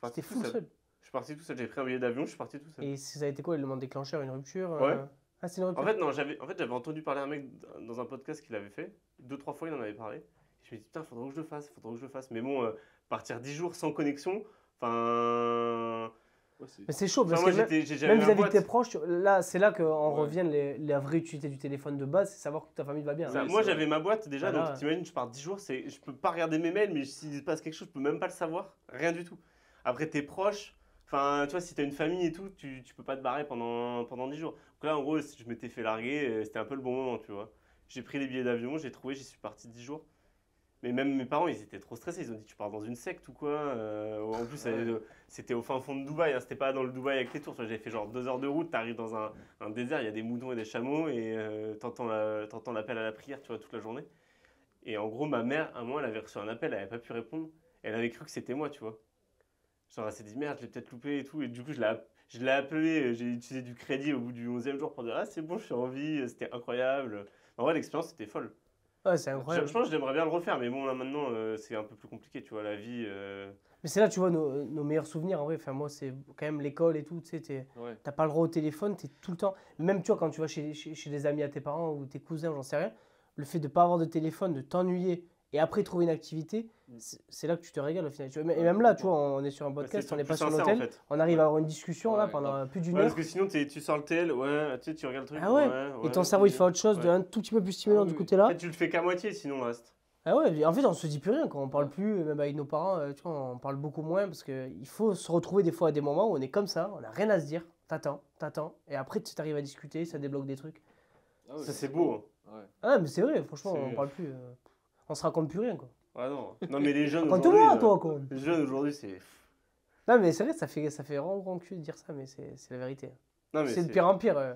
parti C'était tout full seul. seul. Je suis parti tout seul. J'ai pris un billet d'avion, je suis parti tout seul. Et ça a été quoi l'élément déclencheur, une rupture Ouais. Ah, c'est une rupture. En fait, non, j'avais entendu parler un mec dans un podcast qu'il avait fait. 2-3 fois, il en avait parlé. Et je me dis, putain, faudrait que je le fasse. Mais bon, partir 10 jours sans connexion, enfin. Ouais, c'est- Mais c'est chaud parce Enfin, que moi, j'avais même ma vis-à-vis de boîte. tes proches, là, c'est là qu'en Ouais. reviennent la vraie utilité du téléphone de base, c'est savoir que ta famille va bien. Ça, Oui, moi, c'est j'avais ma boîte déjà, Voilà. donc t'imagines, je pars 10 jours, je peux pas regarder mes mails, mais s'il se passe quelque chose, je peux même pas le savoir. Rien du tout. Après, tes proches, enfin, tu vois, si t'as une famille et tout, tu peux pas te barrer pendant 10 jours. Donc là, en gros, si je m'étais fait larguer, c'était un peu le bon moment, tu vois. J'ai pris les billets d'avion, j'y suis parti 10 jours. Mais même mes parents, ils étaient trop stressés. Ils ont dit, tu pars dans une secte ou quoi? En plus, c'était au fin fond de Dubaï. Hein, c'était pas dans le Dubaï avec les tours. J'avais fait genre 2 heures de route. T'arrives dans un désert, il y a des moutons et des chameaux. Et t'entends l'appel à la prière, tu vois, toute la journée. Et en gros, ma mère, à un moment, elle avait reçu un appel. Elle avait pas pu répondre. Elle avait cru que c'était moi, tu vois. Genre, elle s'est dit, merde, je l'ai peut-être loupé et tout. Et du coup, je l'ai appelé. J'ai utilisé du crédit au bout du 11e jour pour dire, ah, c'est bon, je suis en vie. C'était incroyable. En vrai, l'expérience, c'était folle. Ouais, c'est Je incroyable. pense que j'aimerais bien le refaire, mais bon, là maintenant, c'est un peu plus compliqué, tu vois, la vie. Mais c'est là, tu vois, nos meilleurs souvenirs, en vrai. Enfin, moi, c'est quand même l'école et tout. Tu sais, Ouais. t'as pas le droit au téléphone, t'es tout le temps. Même, tu vois, quand tu vas chez des amis à tes parents ou tes cousins, j'en sais rien, le fait de pas avoir de téléphone, de t'ennuyer et après trouver une activité, c'est là que tu te régales au final. Tu vois. Et même là, tu vois, on est sur un podcast, on n'est pas sur sincère, l'hôtel, en fait. on arrive à avoir une discussion là Ouais, pendant plus d'une Ouais, heure. parce que sinon, tu sors le tel, ouais, tu sais, tu regardes le truc. Ah ouais, ouais, et ton cerveau il fait autre chose, ouais. de un tout petit peu plus stimulant Ah du oui. côté En là. fait, tu le fais qu'à moitié, sinon le reste. Ah ouais, en fait on se dit plus rien quand on parle Ouais. plus, même avec nos parents, tu vois, on parle beaucoup moins parce qu'il faut se retrouver des fois à des moments où on est comme ça, on n'a rien à se dire, t'attends, et après tu arrives à discuter, ça débloque des trucs. Ah ouais, Ça, c'est beau. Hein. Ouais. Ah mais c'est vrai, franchement, C'est on vrai. parle plus, on se raconte plus rien quoi. Ouais, non. Non, mais les jeunes Raconte-moi aujourd'hui. toi quoi. Les jeunes aujourd'hui, c'est. Non mais c'est vrai, ça fait vraiment grand cul de dire ça, mais c'est la vérité. Non, mais C'est de pire en pire, Ah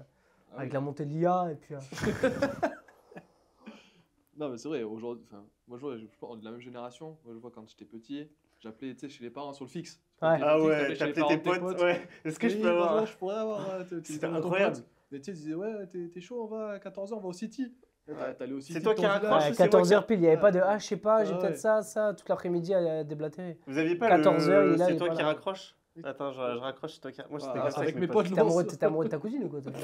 avec oui. la montée de l'IA et puis... Non, mais c'est vrai, aujourd'hui, enfin, moi je vois, je pense, on est de la même génération. Moi je vois quand j'étais petit, j'appelais, tu sais, chez les parents sur le fixe. Quand Ouais. t'étais Ah petit, ouais, t'appelais chez les t'appelais tes parents de potes. Ouais. Est-ce que je Oui, peux avoir. bonjour, je pourrais avoir. C'était ton incroyable. pote. Mais tu sais, ils disaient, ouais, t'es chaud, on va à 14h, on va au City. T'allais au City. C'est toi de qui ton raccroches village. À ou c'est moi qui- 14h pile, il n'y avait pas de « Ouais. Ah, je sais pas, j'ai Ah peut-être ouais. ça, toute l'après-midi à déblatérer. Vous aviez pas 14h, il est là, il C'est est toi pas qui là. raccroches. Attends, je raccroche, c'est toi qui. Moi, j'étais Ah, comme ça avec mes mes potes. T'es amoureux de ta cousine ou quoi toi Tu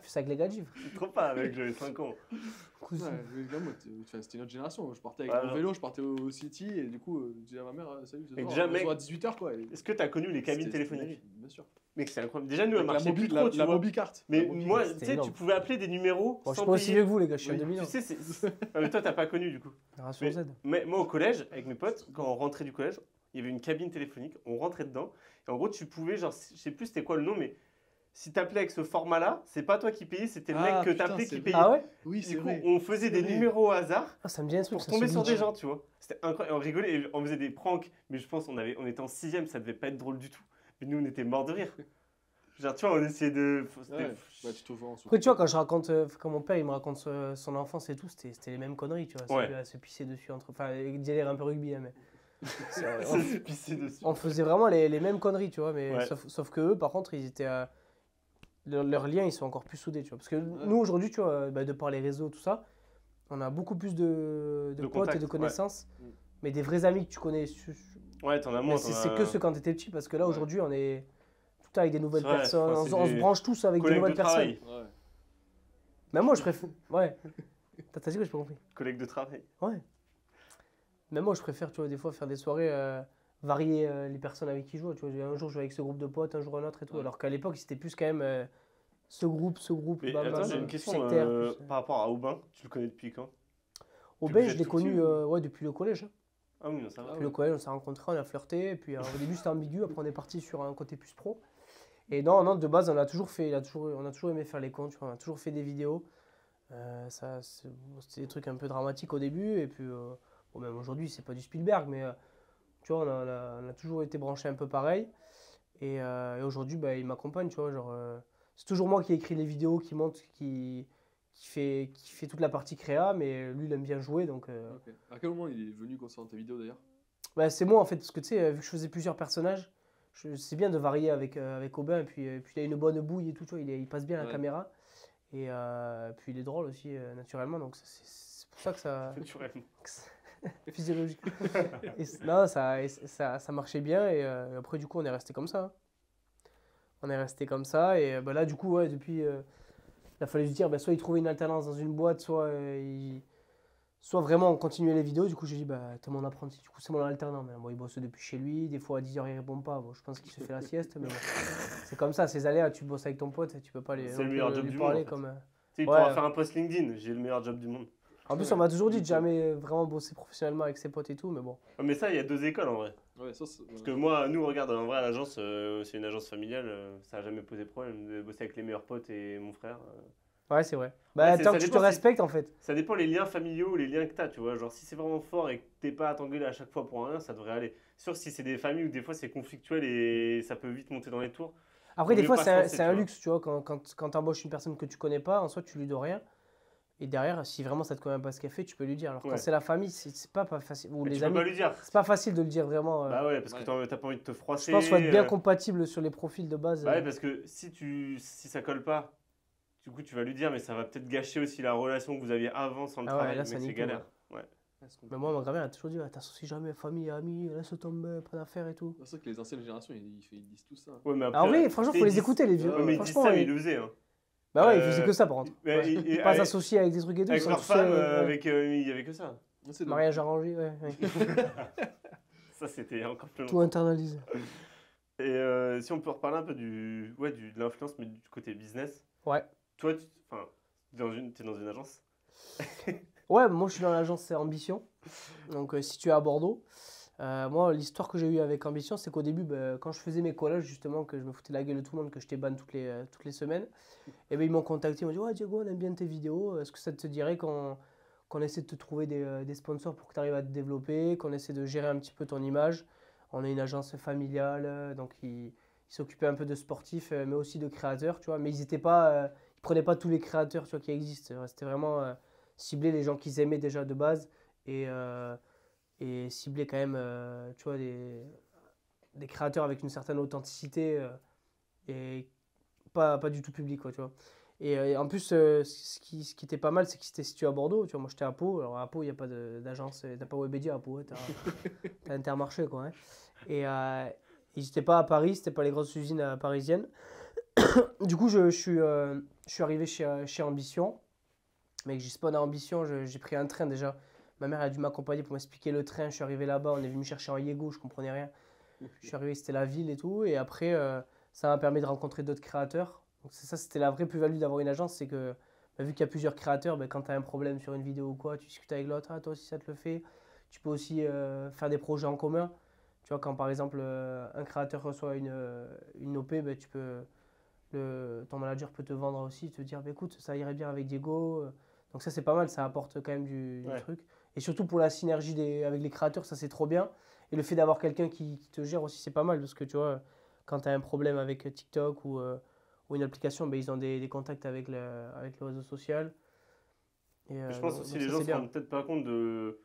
fais ça avec les gars de givre. Trop pas, mec, j'avais 5 ans. Cousine. Ouais, mais comme moi, enfin, c'était une autre génération. Je partais avec Ouais, mon non. vélo, je partais au City et du coup, je disais à ma mère, salut, ce Mais soir, déjà, on se mec, voit à 18h quoi. Et Est-ce que t'as connu les cabines c'était téléphoniques? terrible, bien sûr. Mec, c'est incroyable. Déjà, nous, elle Avec marchait plus trop, tu la vois. mobicarte. Mais La mobi- moi, tu C'était sais, énorme. tu pouvais appeler des numéros Bon, je suis sans pas aussi payer. vieux que vous les gars, je suis en Oui, 2000 Tu ans. sais, Ah, mais toi, t'as pas connu du coup. Génération Z. Mais moi, au collège, avec mes potes, quand on rentrait du collège, il y avait une cabine téléphonique, on rentrait dedans. Et en gros, tu pouvais, genre, je sais plus c'était quoi le nom, mais si t'appelais avec ce format-là, c'est pas toi qui payais, c'était le Ah, mec que putain, t'appelais c'est qui vrai. payait. Ah ouais Oui, c'est Du coup, vrai. on faisait C'est des vrai. numéros au hasard Ah, ça me dit un truc. pour ça tomber se sur glitch. des gens, tu vois. C'était incroyable. On rigolait et on faisait des pranks, mais je pense on était en 6ème, ça devait pas être drôle du tout. Mais nous, on était morts de rire. Genre, tu vois, on essayait de. Ouais. Bah, tu te vends en Après, tu vois, quand je raconte, quand mon père il me raconte son enfance et tout, c'était les mêmes conneries, tu vois. Ouais. Celui à se pisser dessus entre. Enfin, il disait un peu rugby, hein, mais. Ça se pissait dessus. On faisait vraiment les mêmes conneries, tu vois. Mais Ouais. sauf que eux, par contre, ils étaient. Leurs liens, ils sont encore plus soudés, tu vois. Parce que nous, aujourd'hui, tu vois, de par les réseaux, tout ça, on a beaucoup plus de De potes contacts, et de connaissances. ouais. Mais des vrais amis que tu connais. Ouais, t'en as moins. Mais c'est que ceux quand t'étais petit, parce que là, Ouais. aujourd'hui, on est tout le temps avec des nouvelles C'est vrai, personnes. enfin, On, c'est on se des branche tous avec des collègues nouvelles de personnes. travail. Ouais. Mais moi, je préfère. Ouais. T'as dit quoi, j'ai pas compris. Collègues de travail. Ouais. Même moi, je préfère, tu vois, des fois faire des soirées, varier les personnes avec qui je joue. Tu vois, un jour, je joue avec ce groupe de potes, un jour un autre et tout. Ouais. Alors qu'à l'époque, c'était plus quand même ce groupe, Mais bam, attends, bam, j'ai une question sectaire. par rapport à Aubin. Tu le connais depuis quand? Aubin, vous je êtes l'ai tout connu petit, ou- ouais, depuis le collège. Hein. Ah oui, non, ça va. Depuis le collège, on s'est rencontrés, on a flirté. Et puis au début, c'était ambigu. Après, on est parti sur un côté plus pro. Et non, de base, on a toujours aimé faire les cons. Tu vois, on a toujours fait des vidéos. C'était des trucs un peu dramatiques au début. Et puis, bon, même aujourd'hui, c'est pas du Spielberg, mais tu vois, on a toujours été branchés un peu pareil. Et aujourd'hui, bah, il m'accompagne, tu vois. Genre, c'est toujours moi qui écris les vidéos, qui monte, qui fait toute la partie créa, mais lui, il aime bien jouer. Donc, Ok. À quel moment il est venu concernant tes vidéos d'ailleurs? bah, c'est moi, en fait, parce que tu sais, vu que je faisais plusieurs personnages, c'est bien de varier avec Aubin. Et puis il a une bonne bouille et tout, tu vois, il passe bien à la Ouais. caméra. Et puis il est drôle aussi, naturellement. Donc, c'est pour ça que ça. Naturellement. physiologique. Non, ça marchait bien et après, du coup, on est resté comme ça. Hein. On est resté comme ça et là, du coup, ouais, depuis, il a fallu se dire, soit il trouvait une alternance dans une boîte, soit vraiment on continuait les vidéos. Du coup, j'ai dit, t'es mon apprenti. Du coup, c'est mon alternant. Mais bon, il bosse depuis chez lui. Des fois, à 10h, il répond pas. Bon, je pense qu'il se fait la sieste. Mais bon, c'est comme ça, ces aléas. Tu bosses avec ton pote et tu peux pas C'est le meilleur job lui du parler monde. En fait. comme. Tu sais, il Ouais. pourra faire un post LinkedIn. J'ai le meilleur job du monde. En plus, on m'a toujours dit de jamais vraiment bosser professionnellement avec ses potes et tout. Mais bon. Mais ça, il y a 2 écoles en vrai. Ouais, ça, c'est- Parce que moi, nous, regarde, en vrai, l'agence, c'est une agence familiale. Ça a jamais posé problème de bosser avec les meilleurs potes et mon frère. Ouais, c'est vrai. Ouais, Tant ça que tu te dépend si- respectes, en fait. Ça dépend les liens familiaux, les liens que t'as, tu vois. Genre, si c'est vraiment fort et que t'es pas à t'engueuler à chaque fois pour rien, ça devrait aller. Sûr, si c'est des familles où des fois c'est conflictuel et ça peut vite monter dans les tours. Après, des mieux fois, pas c'est se un, lancer, c'est tu un vois. luxe, tu vois. Quand tu embauches une personne que tu connais pas, en soi, tu lui dois rien. Et derrière, si vraiment ça te convient pas ce qu'elle fait, tu peux lui dire. Alors, quand Ouais. c'est la famille, c'est pas facile. Ou Mais les tu peux amis, pas lui dire. c'est pas facile de le dire vraiment. Bah ouais, parce que Ouais. t'as pas envie de te froisser. Je pense qu'il faut être bien euh, compatible sur les profils de base. Bah ouais, parce que si ça colle pas, du coup, tu vas lui dire, mais ça va peut-être gâcher aussi la relation que vous aviez avant sans le Ah ouais, travail. là, Mec, ça c'est nique tout, galère. Ouais. Ouais, c'est Mais moi, ma grand-mère a toujours dit t'associes jamais famille, amis, laisse tomber, pas d'affaires et tout. C'est vrai que les anciennes générations, ils disent tout ça. Ouais, mais après, Alors, oui, franchement, tu sais, faut ils les disent- écouter, les vieux. Ouais, Ouais, mais ils disent ça, mais ils le faisaient. Hein. Bah ouais, ils Euh, faisaient que ça, par contre. mais Ouais. et- Pas avec- s'associer avec des trucs et tout. Avec ils sont leur tous, femme, ouais. il y avait que ça. C'est de- Mariage arrangé, ouais. Ça, c'était encore plus long. Tout internalisé. Et si on peut reparler un peu de l'influence, mais du côté business. Ouais. Toi, t'es dans une agence. Ouais, moi je suis dans l'agence Ambition, donc située à Bordeaux. Moi, l'histoire que j'ai eue avec Ambition, c'est qu'au début, quand je faisais mes collages, justement, que je me foutais la gueule de tout le monde, que j'étais ban toutes les semaines, et ils m'ont contacté, ils m'ont dit ouais, Diego, on aime bien tes vidéos, est-ce que ça te dirait qu'on essaie de te trouver des sponsors pour que tu arrives à te développer, qu'on essaie de gérer un petit peu ton image. On est une agence familiale, donc ils s'occupaient un peu de sportifs, mais aussi de créateurs, tu vois, mais ils prenaient pas tous les créateurs, tu vois, qui existent. C'était vraiment cibler les gens qu'ils aimaient déjà de base et cibler quand même tu vois, des créateurs avec une certaine authenticité et pas du tout public, quoi, tu vois. Et en plus, ce qui était pas mal, c'est qu'ils étaient situés à Bordeaux. Tu vois, moi, j'étais à Pau. Alors, à Pau, il n'y a pas d'agence. T'as pas Webedia à Pau. T'as Intermarché, quoi. Hein. Et ils n'étaient pas à Paris. C'était pas les grosses usines parisiennes. Du coup, je suis arrivé chez Ambition. Mais j'ai spawn à Ambition. J'ai pris un train déjà. Ma mère a dû m'accompagner pour m'expliquer le train. Je suis arrivé là-bas. On est venu me chercher en Yego. Je comprenais rien. Je suis arrivé, c'était la ville et tout. Et après, ça m'a permis de rencontrer d'autres créateurs. Donc c'était la vraie plus-value d'avoir une agence, c'est que vu qu'il y a plusieurs créateurs, quand tu as un problème sur une vidéo ou quoi, tu discutes avec l'autre, toi aussi ça te le fait. Tu peux aussi faire des projets en commun. Tu vois, quand par exemple un créateur reçoit une OP, ton manager peut te vendre aussi, te dire écoute, ça irait bien avec Diego. Donc ça c'est pas mal, ça apporte quand même du truc. Et surtout pour la synergie avec les créateurs, ça c'est trop bien. Et le fait d'avoir quelqu'un qui te gère aussi, c'est pas mal parce que tu vois, quand tu as un problème avec TikTok ou une application, ils ont des contacts avec le réseau social. Et, Je pense aussi donc les ça, gens c'est se bien. rendent peut-être pas compte de.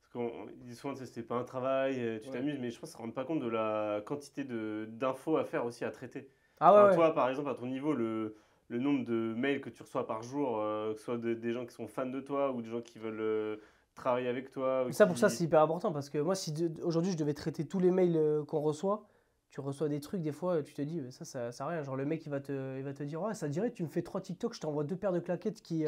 Parce qu'on dit souvent que c'était pas un travail, tu Ouais. t'amuses, mais je pense qu'ils se rendent pas compte de la quantité d'infos à faire aussi à traiter. Ah ouais, Alors, ouais. toi, par exemple, à ton niveau, le nombre de mails que tu reçois par jour, que ce soit des gens qui sont fans de toi ou des gens qui veulent travailler avec toi. Ou Mais ça, pour qui- ça, c'est hyper important parce que moi, si aujourd'hui je devais traiter tous les mails qu'on reçoit, tu reçois des trucs, des fois, tu te dis, ça sert à rien. Genre, le mec, il va te dire, ouais, ça te dirait, tu me fais 3 TikTok, je t'envoie 2 paires de claquettes qui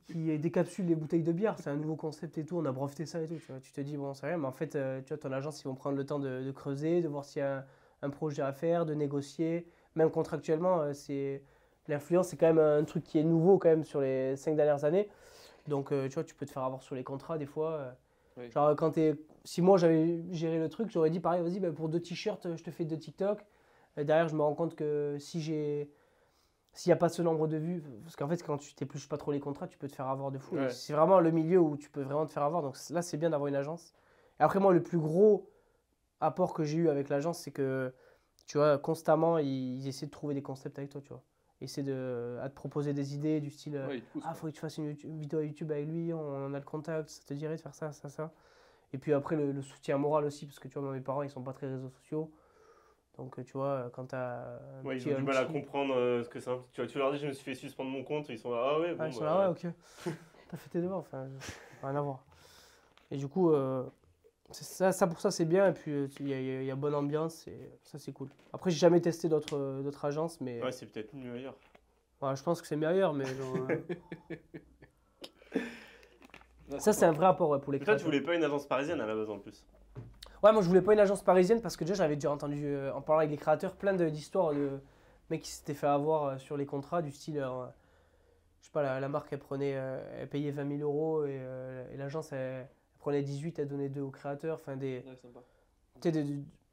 décapsulent les bouteilles de bière. C'est un nouveau concept et tout, on a breveté ça et tout. Tu vois. Tu te dis, bon, c'est rien, mais en fait, tu vois, ton agence, ils vont prendre le temps de creuser, de voir s'il y a un projet à faire, de négocier. Même contractuellement, l'influence, c'est quand même un truc qui est nouveau quand même sur les 5 dernières années. Donc, tu vois, tu peux te faire avoir sur les contrats des fois. Oui. Genre, si moi j'avais géré le truc, j'aurais dit pareil, vas-y, pour 2 t-shirts, je te fais 2 TikTok. Et derrière, je me rends compte que s'il n'y a pas ce nombre de vues, parce qu'en fait, quand tu t'épluches pas trop les contrats, tu peux te faire avoir de fou. Ouais. C'est vraiment le milieu où tu peux vraiment te faire avoir. Donc là, c'est bien d'avoir une agence. Et après, moi, le plus gros apport que j'ai eu avec l'agence, c'est que, tu vois, constamment, ils essaient de trouver des concepts avec toi, tu vois. Ils essaient à te proposer des idées du style Ouais, ils te poussent, faut que tu fasses une vidéo à YouTube avec lui, on a le contact, ça te dirait de faire ça, ça, ça. Et puis après, le soutien moral aussi, parce que tu vois, moi, mes parents, ils sont pas très réseaux sociaux. Donc, tu vois, quand tu as Ouais, ils ont du mal à comprendre ce que c'est. Tu leur dis, je me suis fait suspendre mon compte, ils sont là, ah ouais, bon. ils sont là, ouais, ok. T'as fait tes devoirs, enfin, rien à voir. Et du coup, ça pour ça, c'est bien. Et puis, il y a bonne ambiance et ça, c'est cool. Après, j'ai jamais testé d'autres agences, mais Ouais, c'est peut-être mieux ailleurs. ouais, je pense que c'est meilleur. Mais genre, Là, ça, c'est un vrai apport ouais, pour les Mais toi, tu créateurs. voulais pas une agence parisienne à la base en plus. Ouais, moi, je voulais pas une agence parisienne parce que déjà, j'avais déjà entendu, en parlant avec les créateurs, plein d'histoires de mecs qui s'étaient fait avoir sur les contrats, du style, je sais pas, la marque, elle payait 20 000 euros et l'agence, elle prenait 18, elle donnait 2 aux créateurs. Enfin, Ouais, sympa. tu sais,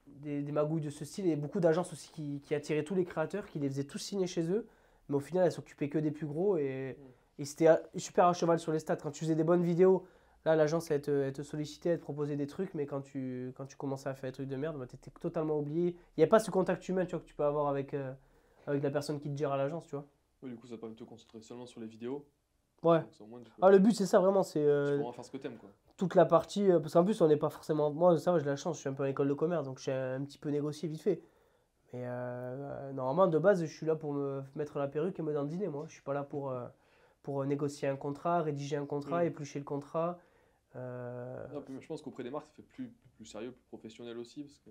des magouilles de ce style et beaucoup d'agences aussi qui attiraient tous les créateurs, qui les faisaient tous signer chez eux, mais au final, elles s'occupaient que des plus gros et c'était super à cheval sur les stats. Quand tu faisais des bonnes vidéos, là, l'agence, elle te sollicitait, elle te proposait des trucs, mais quand tu commençais à faire des trucs de merde, bah, tu étais totalement oublié. Il n'y a pas ce contact humain tu vois, que tu peux avoir avec la personne qui te gère à l'agence, tu vois. Ouais, du coup, ça permet de te concentrer seulement sur les vidéos. Ouais. Donc, c'est au moins, tu peux, Ah, le but, c'est ça, vraiment, c'est tu peux vraiment faire ce que t'aimes, quoi. toute la partie. Parce qu'en plus, on n'est pas forcément. Moi, ça va, j'ai la chance, je suis un peu à l'école de commerce, donc j'ai un petit peu négocié vite fait. Mais normalement, de base, je suis là pour me mettre la perruque et me dandiner, moi. Je suis pas là pour négocier un contrat, rédiger un contrat, éplucher le contrat. Non, puis je pense qu'auprès des marques, ça fait plus sérieux, plus professionnel aussi. Parce que,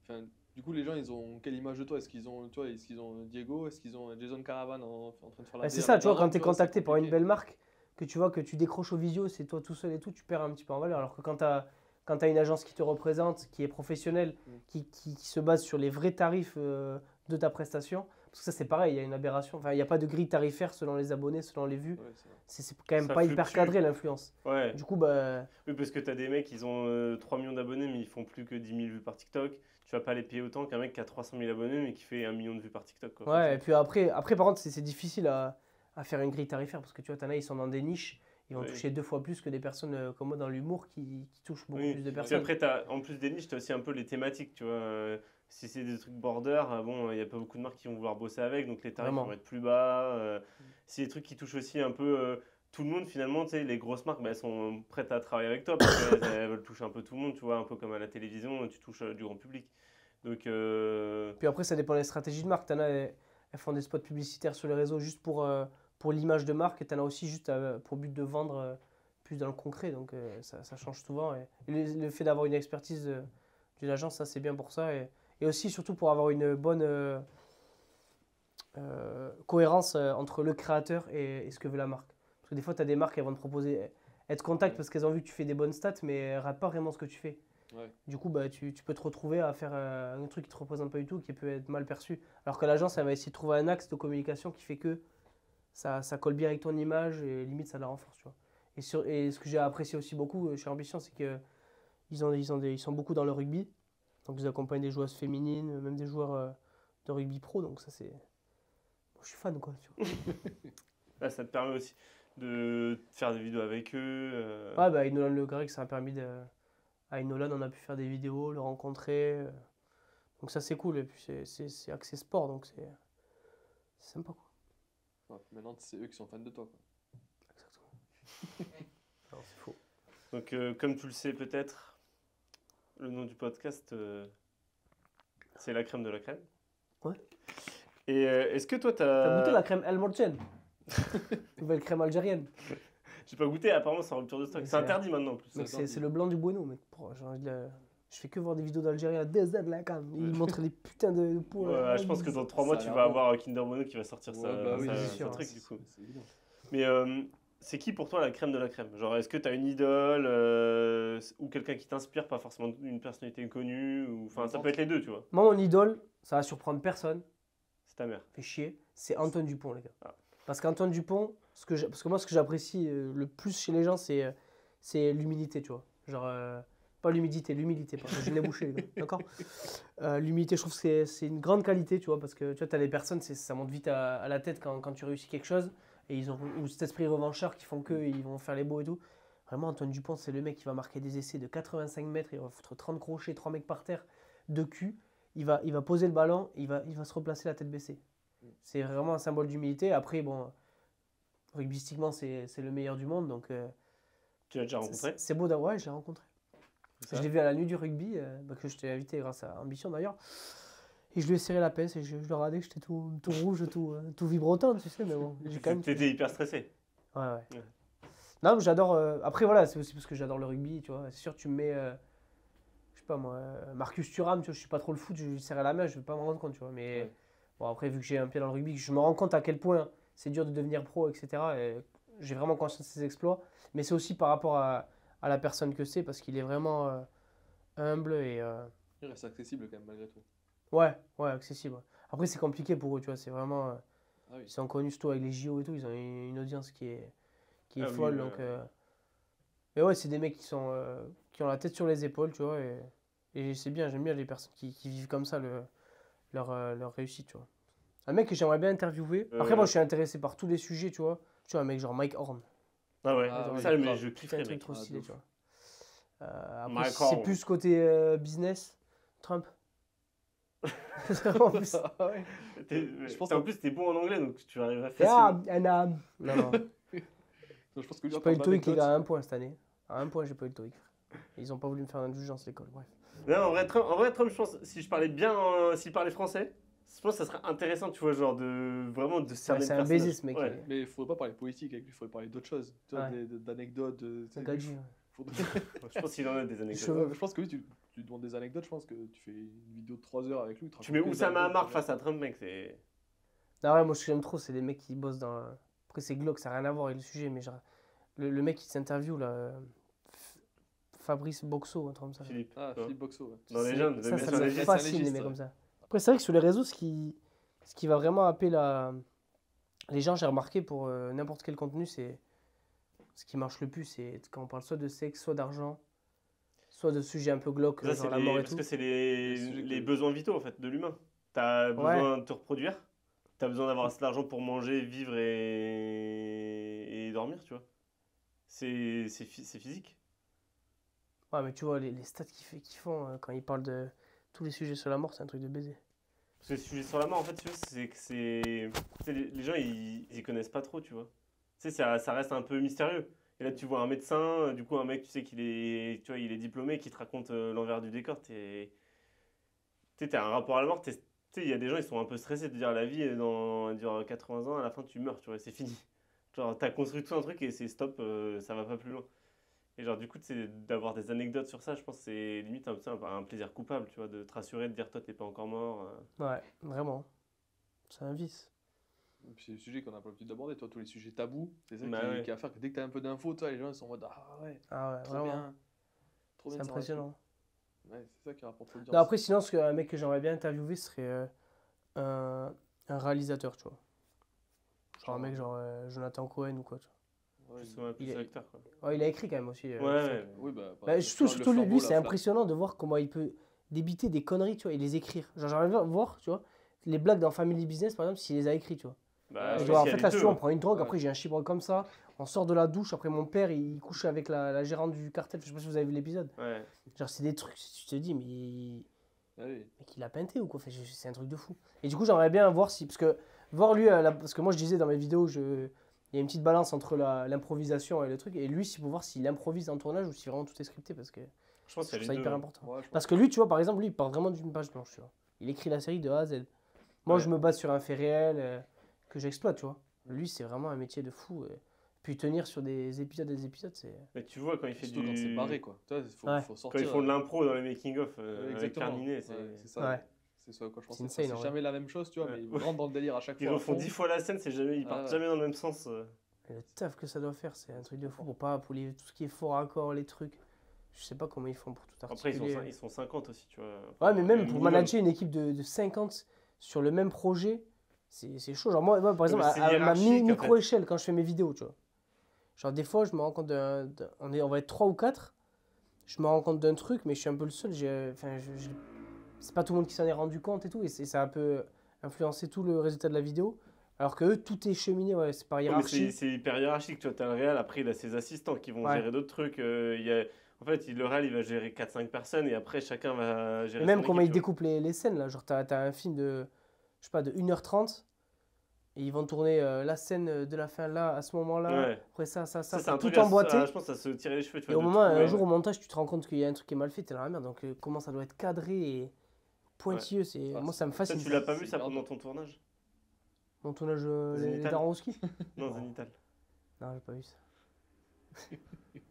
enfin, du coup, les gens, ils ont quelle image de toi? Est-ce qu'ils ont, est-ce qu'ils ont Diego? Est-ce qu'ils ont Jason Caravan en train de faire la C'est VR ça, tu vois, quand Instagram, tu es tu vois, c'est contacté par une compliqué. belle marque, que tu vois que tu décroches au visio, c'est toi tout seul et tout, tu perds un petit peu en valeur. Alors que quand tu as une agence qui te représente, qui est professionnelle, qui se base sur les vrais tarifs de ta prestation, parce que ça c'est pareil, il y a une aberration, enfin il n'y a pas de grille tarifaire selon les abonnés, selon les vues, Ouais, c'est vrai. c'est quand même Ça pas hyper fluctue. cadré l'influence. Ouais. Du coup, bah, Oui, parce que t'as des mecs, ils ont 3 millions d'abonnés, mais ils font plus que 10 000 vues par TikTok. Tu vas pas les payer autant qu'un mec qui a 300 000 abonnés, mais qui fait 1 million de vues par TikTok, quoi. ouais, et puis après par contre, c'est difficile à faire une grille tarifaire parce que tu vois, t'en as, ils sont dans des niches, ils vont Oui. toucher 2 fois plus que des personnes comme moi dans l'humour qui touchent beaucoup Oui. plus de Puis personnes. après, en plus des niches, tu as aussi un peu les thématiques, tu vois. Si c'est des trucs border, bon, il n'y a pas beaucoup de marques qui vont vouloir bosser avec, donc les tarifs Vraiment. vont être plus bas. Si c'est des trucs qui touchent aussi un peu tout le monde, finalement, tu sais, les grosses marques, bah, elles sont prêtes à travailler avec toi parce qu'elles veulent toucher un peu tout le monde, tu vois, un peu comme à la télévision, tu touches du grand public. Donc, Puis après, ça dépend des stratégies de marque. T'en as, elles font des spots publicitaires sur les réseaux juste pour l'image de marque. Et t'en as aussi juste pour but de vendre plus dans le concret. Donc ça change souvent. Et le fait d'avoir une expertise d'une agence, ça c'est bien pour ça. Et aussi surtout pour avoir une bonne cohérence entre le créateur et ce que veut la marque. Parce que des fois, tu as des marques, elles vont te proposer, elles te contactent parce qu'elles ont vu que tu fais des bonnes stats, mais elles ne ratent pas vraiment ce que tu fais. Ouais. Du coup, bah, tu peux te retrouver à faire un truc qui ne te représente pas du tout, qui peut être mal perçu. Alors que l'agence, elle va essayer de trouver un axe de communication qui fait que ça colle bien avec ton image et limite, ça la renforce. Tu vois. Et ce que j'ai apprécié aussi beaucoup chez Ambition, c'est qu'ils sont beaucoup dans le rugby. Donc, ils accompagnent des joueuses féminines, même des joueurs de rugby pro. Donc, ça, c'est. Bon, je suis fan, quoi. Tu vois. là, ça te permet aussi de faire des vidéos avec eux. Ouais, bah, avec Nolan Le Garrec, ça a permis de. Avec Nolan, on a pu faire des vidéos, le rencontrer. Donc ça, c'est cool. Et puis, c'est axé sport, donc c'est sympa, quoi. Ouais, maintenant, c'est eux qui sont fans de toi, quoi. Exactement. Non, c'est faux. Donc, comme tu le sais peut-être, le nom du podcast, c'est la crème de la crème. Ouais. Et est-ce que toi, T'as goûté la crème El Morchen? Nouvelle crème algérienne. J'ai pas goûté, apparemment c'est en rupture de stock. Mais C'est interdit maintenant en plus. Mec, C'est interdit. c'est le blanc du bueno, mec. Je fais que voir des vidéos d'Algériens DZ là, quand même. Ils montrent les putains de poux. Ouais, je pense que dans 3 mois, Ça tu a vas l'air avoir Kinder Bueno qui va sortir Ouais, bah oui, sa c'est sûr, truc du coup. C'est évident. Mais c'est qui pour toi la crème de la crème? Genre, est-ce que tu as une idole ou quelqu'un qui t'inspire, pas forcément une personnalité connue ou... Enfin, ça peut être les deux, tu vois. Moi, mon idole, ça va surprendre personne. C'est ta mère. Fait chier. C'est Antoine Dupont, les gars. Ah. Parce qu'Antoine Dupont, parce que moi, ce que j'apprécie le plus chez les gens, c'est l'humilité, tu vois. Genre, pas l'humidité, l'humilité, parce que je l'ai bouché, les gars, d'accord. L'humilité, je trouve que c'est une grande qualité, tu vois, parce que tu vois, tu as des personnes, ça monte vite à la tête quand tu réussis quelque chose, et ils ont ou cet esprit revanchard qui font qu'ils vont faire les beaux et tout. Vraiment, Antoine Dupont, c'est le mec qui va marquer des essais de 85 mètres, il va foutre 30 crochets, 3 mecs par terre, de cul. Il va poser le ballon, il va se replacer la tête baissée. C'est vraiment un symbole d'humilité. Après, bon, rugbystiquement, c'est le meilleur du monde. Donc, Tu l'as déjà rencontré? c'est beau d'avoir. Ouais, je l'ai rencontré. Ça Je l'ai vu à la nuit du rugby, que je t'ai invité grâce à Ambition d'ailleurs. Et je lui ai serré la peste et je lui ai regardé que j'étais tout rouge, tout vibrotant, tu sais. Mais bon, j'ai quand même. T'étais hyper stressé. Ouais. Ouais. Non, mais j'adore. Après, voilà, c'est aussi parce que j'adore le rugby, tu vois. C'est sûr, tu me mets, je sais pas moi, Marcus Thuram, tu vois, je suis pas trop le foot, je lui serrais la main, je vais pas me rendre compte, tu vois. Mais Ouais. bon, après, vu que j'ai un pied dans le rugby, je me rends compte à quel point c'est dur de devenir pro, etc. Et j'ai vraiment conscience de ses exploits. Mais c'est aussi par rapport à la personne que c'est, parce qu'il est vraiment humble et. Il reste accessible quand même, malgré tout. Ouais, accessible. Ouais. Après, c'est compliqué pour eux, tu vois. C'est vraiment. Ah oui. Ils sont connus surtout avec les JO et tout. Ils ont une audience qui est Ah oui, folle. ouais, Donc, ouais. mais ouais, c'est des mecs qui ont la tête sur les épaules, tu vois. Et c'est bien, j'aime bien les personnes qui vivent comme ça leur réussite, tu vois. Un mec que j'aimerais bien interviewer. Après, moi, je suis intéressé par tous les sujets, tu vois. Tu vois, un mec genre Mike Horn. Ah ouais, Ah oui, ça, mais grave. je C'est un kifferais, truc mec. trop Ah, stylé, de tu ouf. vois. Après, Mike c'est Horn. plus côté business. Trump. En plus. Ah ouais. Je pense en que- plus, t'es bon en anglais, donc tu arriveras Ah, facilement. Non, non. Je pense que lui, J'ai en pas eu termes le TOEIC, les d'anecdotes, gars, à un point cette année. À un point, j'ai pas eu le TOEIC. Ils ont pas voulu me faire d'indulgence, l'école. Bref. Non, en vrai, Trump, je pense, si je parlais bien, s'il parlait français, je pense que ça serait intéressant, tu vois, genre de vraiment de cerner Ouais, c'est le un baiser, personnage. ce mec. Ouais. il est- mais il faudrait pas parler politique avec lui, il faudrait parler d'autres choses. Tu vois, Ouais. d'anecdotes. Tu sais, Un gars lui, du- Je pense qu'il en a des anecdotes. cheveux. Je pense que lui, tu demandes des anecdotes, je pense que tu fais une vidéo de 3 heures avec lui. te Tu mets racontes que des Oussama anecdotes, Hamar face à Trump, mec, c'est. Non, ouais, moi, ce que j'aime trop, c'est des mecs qui bossent dans. Après, c'est glauque, ça n'a rien à voir avec le sujet, mais genre. Le mec qui s'interviewe, là. Fabrice Boxo, un truc comme ça. Philippe. Ah, tu vois. Philippe Boxo, ouais. Dans les jeunes, Ça bien me sûr, les gestes. fascine, les légiste, mecs ouais. comme ça. Après, c'est vrai que sur les réseaux, ce qui va vraiment happer les gens, j'ai remarqué, pour n'importe quel contenu, c'est. Ce qui marche le plus, c'est quand on parle soit de sexe, soit d'argent, soit de sujets un peu glauques, Ça, genre la mort et parce tout. que c'est Les sujets les que- besoins vitaux en fait de l'humain. T'as Ouais. besoin de te reproduire, t'as besoin d'avoir assez d'argent pour manger, vivre et dormir, tu vois. C'est physique. Ouais, mais tu vois, les stats qu'ils font quand ils parlent de tous les sujets sur la mort, c'est un truc de baiser. Parce que le sujet sur la main, en fait, tu vois, c'est que tu sais, les gens, ils y connaissent pas trop, tu vois. Tu sais, ça reste un peu mystérieux. Et là, tu vois un médecin, du coup, un mec, tu sais qu'il est, tu vois, il est diplômé, qui te raconte l'envers du décor. T'as un rapport à la mort. Tu sais, il y a des gens, ils sont un peu stressés de dire la vie, elle dure 80 ans, à la fin, tu meurs, tu vois, c'est fini. Genre, t'as construit tout un truc et c'est stop, ça va pas plus loin. Et genre, du coup, d'avoir des anecdotes sur ça, je pense que c'est limite un plaisir coupable, tu vois, de te rassurer, de dire toi, t'es pas encore mort. Ouais, vraiment. C'est un vice. Et puis c'est le sujet qu'on a pas l'habitude d'aborder, toi, tous les sujets tabous. C'est ça Bah ouais. qui va faire que dès que t'as un peu d'infos, toi, les gens ils sont en mode ah ouais, Ah ouais, trop vraiment. bien. Trop C'est bien de savoir impressionnant. tout. Ouais, c'est ça qui rapporte l'audience. Non, après, sinon, un mec que j'aimerais bien interviewer serait un réalisateur, tu vois. Genre un mec genre Jonathan Cohen ou quoi, tu Ouais, Plus il est- acteur, quoi. vois. Ouais, il a écrit quand même aussi. Ouais, tout ouais. ça. oui, bah, Bah, le surtout lui, flambeau, c'est la flamme. impressionnant de voir comment il peut débiter des conneries, tu vois, et les écrire. Genre, j'aimerais bien voir, tu vois, les blagues dans Family Business, par exemple, s'il les a écrits, tu vois. Bah, Ouais, Et je genre, en pense qu'il y a fait, les là, deux, tu vois, on hein. prend une drogue, Ouais. après j'ai un chibre comme ça, on sort de la douche, après mon père, il couche avec la gérante du cartel, je sais pas si vous avez vu l'épisode. Ouais. Genre, c'est des trucs, tu te dis, mais Ah oui. il a peinté ou quoi? Enfin, c'est un truc de fou. Et du coup, j'aimerais bien voir si. Parce que voir lui, parce que moi je disais dans mes vidéos, il y a une petite balance entre l'improvisation et le truc. Et lui, si pour voir s'il improvise en tournage ou si vraiment tout est scripté. Parce que Je pense je qu'il y trouve a ça les deux. hyper hein. important. Ouais, je pense Parce que lui, tu vois, par exemple, lui, il part vraiment d'une page blanche, tu vois. Il écrit la série de A à Z. Moi, Ouais. je me base sur un fait réel que j'exploite, tu vois. Lui, c'est vraiment un métier de fou. Puis tenir sur des épisodes, c'est. Mais tu vois, quand il fait surtout quand c'est barré, quoi. Tu vois, Ouais. faut Quand sortir. ils font de l'impro dans les making-of Ouais, avec exactement. Carninet, Ouais, c'est. c'est ça. Ouais. C'est ça quoi je C'est pense. insane, C'est en vrai. jamais la même chose, tu vois, Ouais. mais ils rentrent dans le délire à chaque Ils fois. à refont fond. 10 fois la scène, ils Ah partent ouais. jamais dans le même sens. Et le taf que ça doit faire, c'est un truc de fou pour tout ce qui est faux raccord, les trucs. Je sais pas comment ils font pour tout Après, articuler. ils sont 50 aussi, tu vois. Ouais, mais même pour Minimum. manager une équipe de 50 sur le même projet, c'est chaud. Genre, moi, par exemple, mais c'est à ma hiérarchique, en fait. micro-échelle, quand je fais mes vidéos, tu vois. Genre, des fois, je me rends compte on va être 3 ou 4. Je me rends compte d'un truc, mais je suis un peu le seul. Enfin, c'est pas tout le monde qui s'en est rendu compte et tout. Et ça a un peu influencé tout le résultat de la vidéo. Alors que eux, tout est cheminé, ouais, c'est par Ouais, mais hiérarchie. c'est hyper hiérarchique, tu vois. T'as le réal, après, il a ses assistants qui vont Ouais. gérer d'autres trucs. En fait, le réal, il va gérer 4-5 personnes et après, chacun va gérer Et même son comment équipe, ils tu vois. découpent les scènes, là. Genre, t'as un film de, je sais pas, de 1h30. Et ils vont tourner la scène de la fin là, à ce moment-là. Ouais. Après ça, C'est un tout truc emboîté. je pense que ça se tirer les cheveux, tu Et vois. au de moment, un trouver- jour au montage, tu te rends compte qu'il y a un truc qui est mal fait, t'es là, ah, merde. Donc comment ça doit être cadré et pointilleux. Ah, Moi, ça me Ça, fascine. tu l'as pas vu c'est ça grave. pendant ton tournage? Mon tournage, les Zenital. Daronowski? Non, Zenital. Non, j'ai pas vu ça.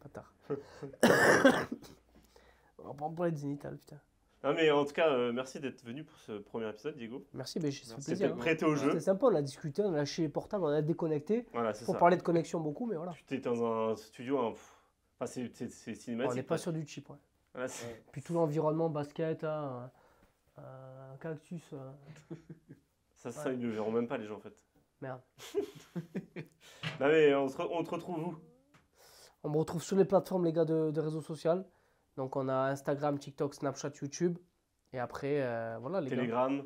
Bâtard. On va pas en parler de Zénithal, putain. Non, mais en tout cas, merci d'être venu pour ce premier épisode, Diego. Merci, mais ça fait Merci. plaisir. C'était hein. prêté au jeu. C'était sympa, on a discuté, on a lâché les portables, on a déconnecté. Voilà, c'est Pour ça. parler de connexion beaucoup, mais voilà. Tu étais dans un studio, enfin, c'est cinématique. On n'est pas quoi. sur du cheap, ouais. Voilà, c'est- Puis tout l'environnement basket, là, un cactus. ça, ils ne le verront même pas, les gens, en fait. Merde. Non, mais on te retrouve où? On me retrouve sur les plateformes, les gars, de réseaux sociaux. Donc on a Instagram, TikTok, Snapchat, YouTube. Et après, voilà, les gars. Telegram.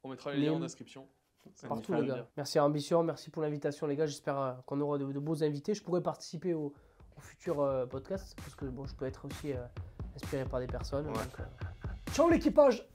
On mettra les liens en Name. description. Ça nous Partout, fera les gars. plaisir. Merci à Ambition, merci pour l'invitation, les gars. J'espère qu'on aura de beaux invités. Je pourrais participer au futur podcast parce que bon, je peux être aussi inspiré par des personnes. Ouais. Donc, ciao l'équipage!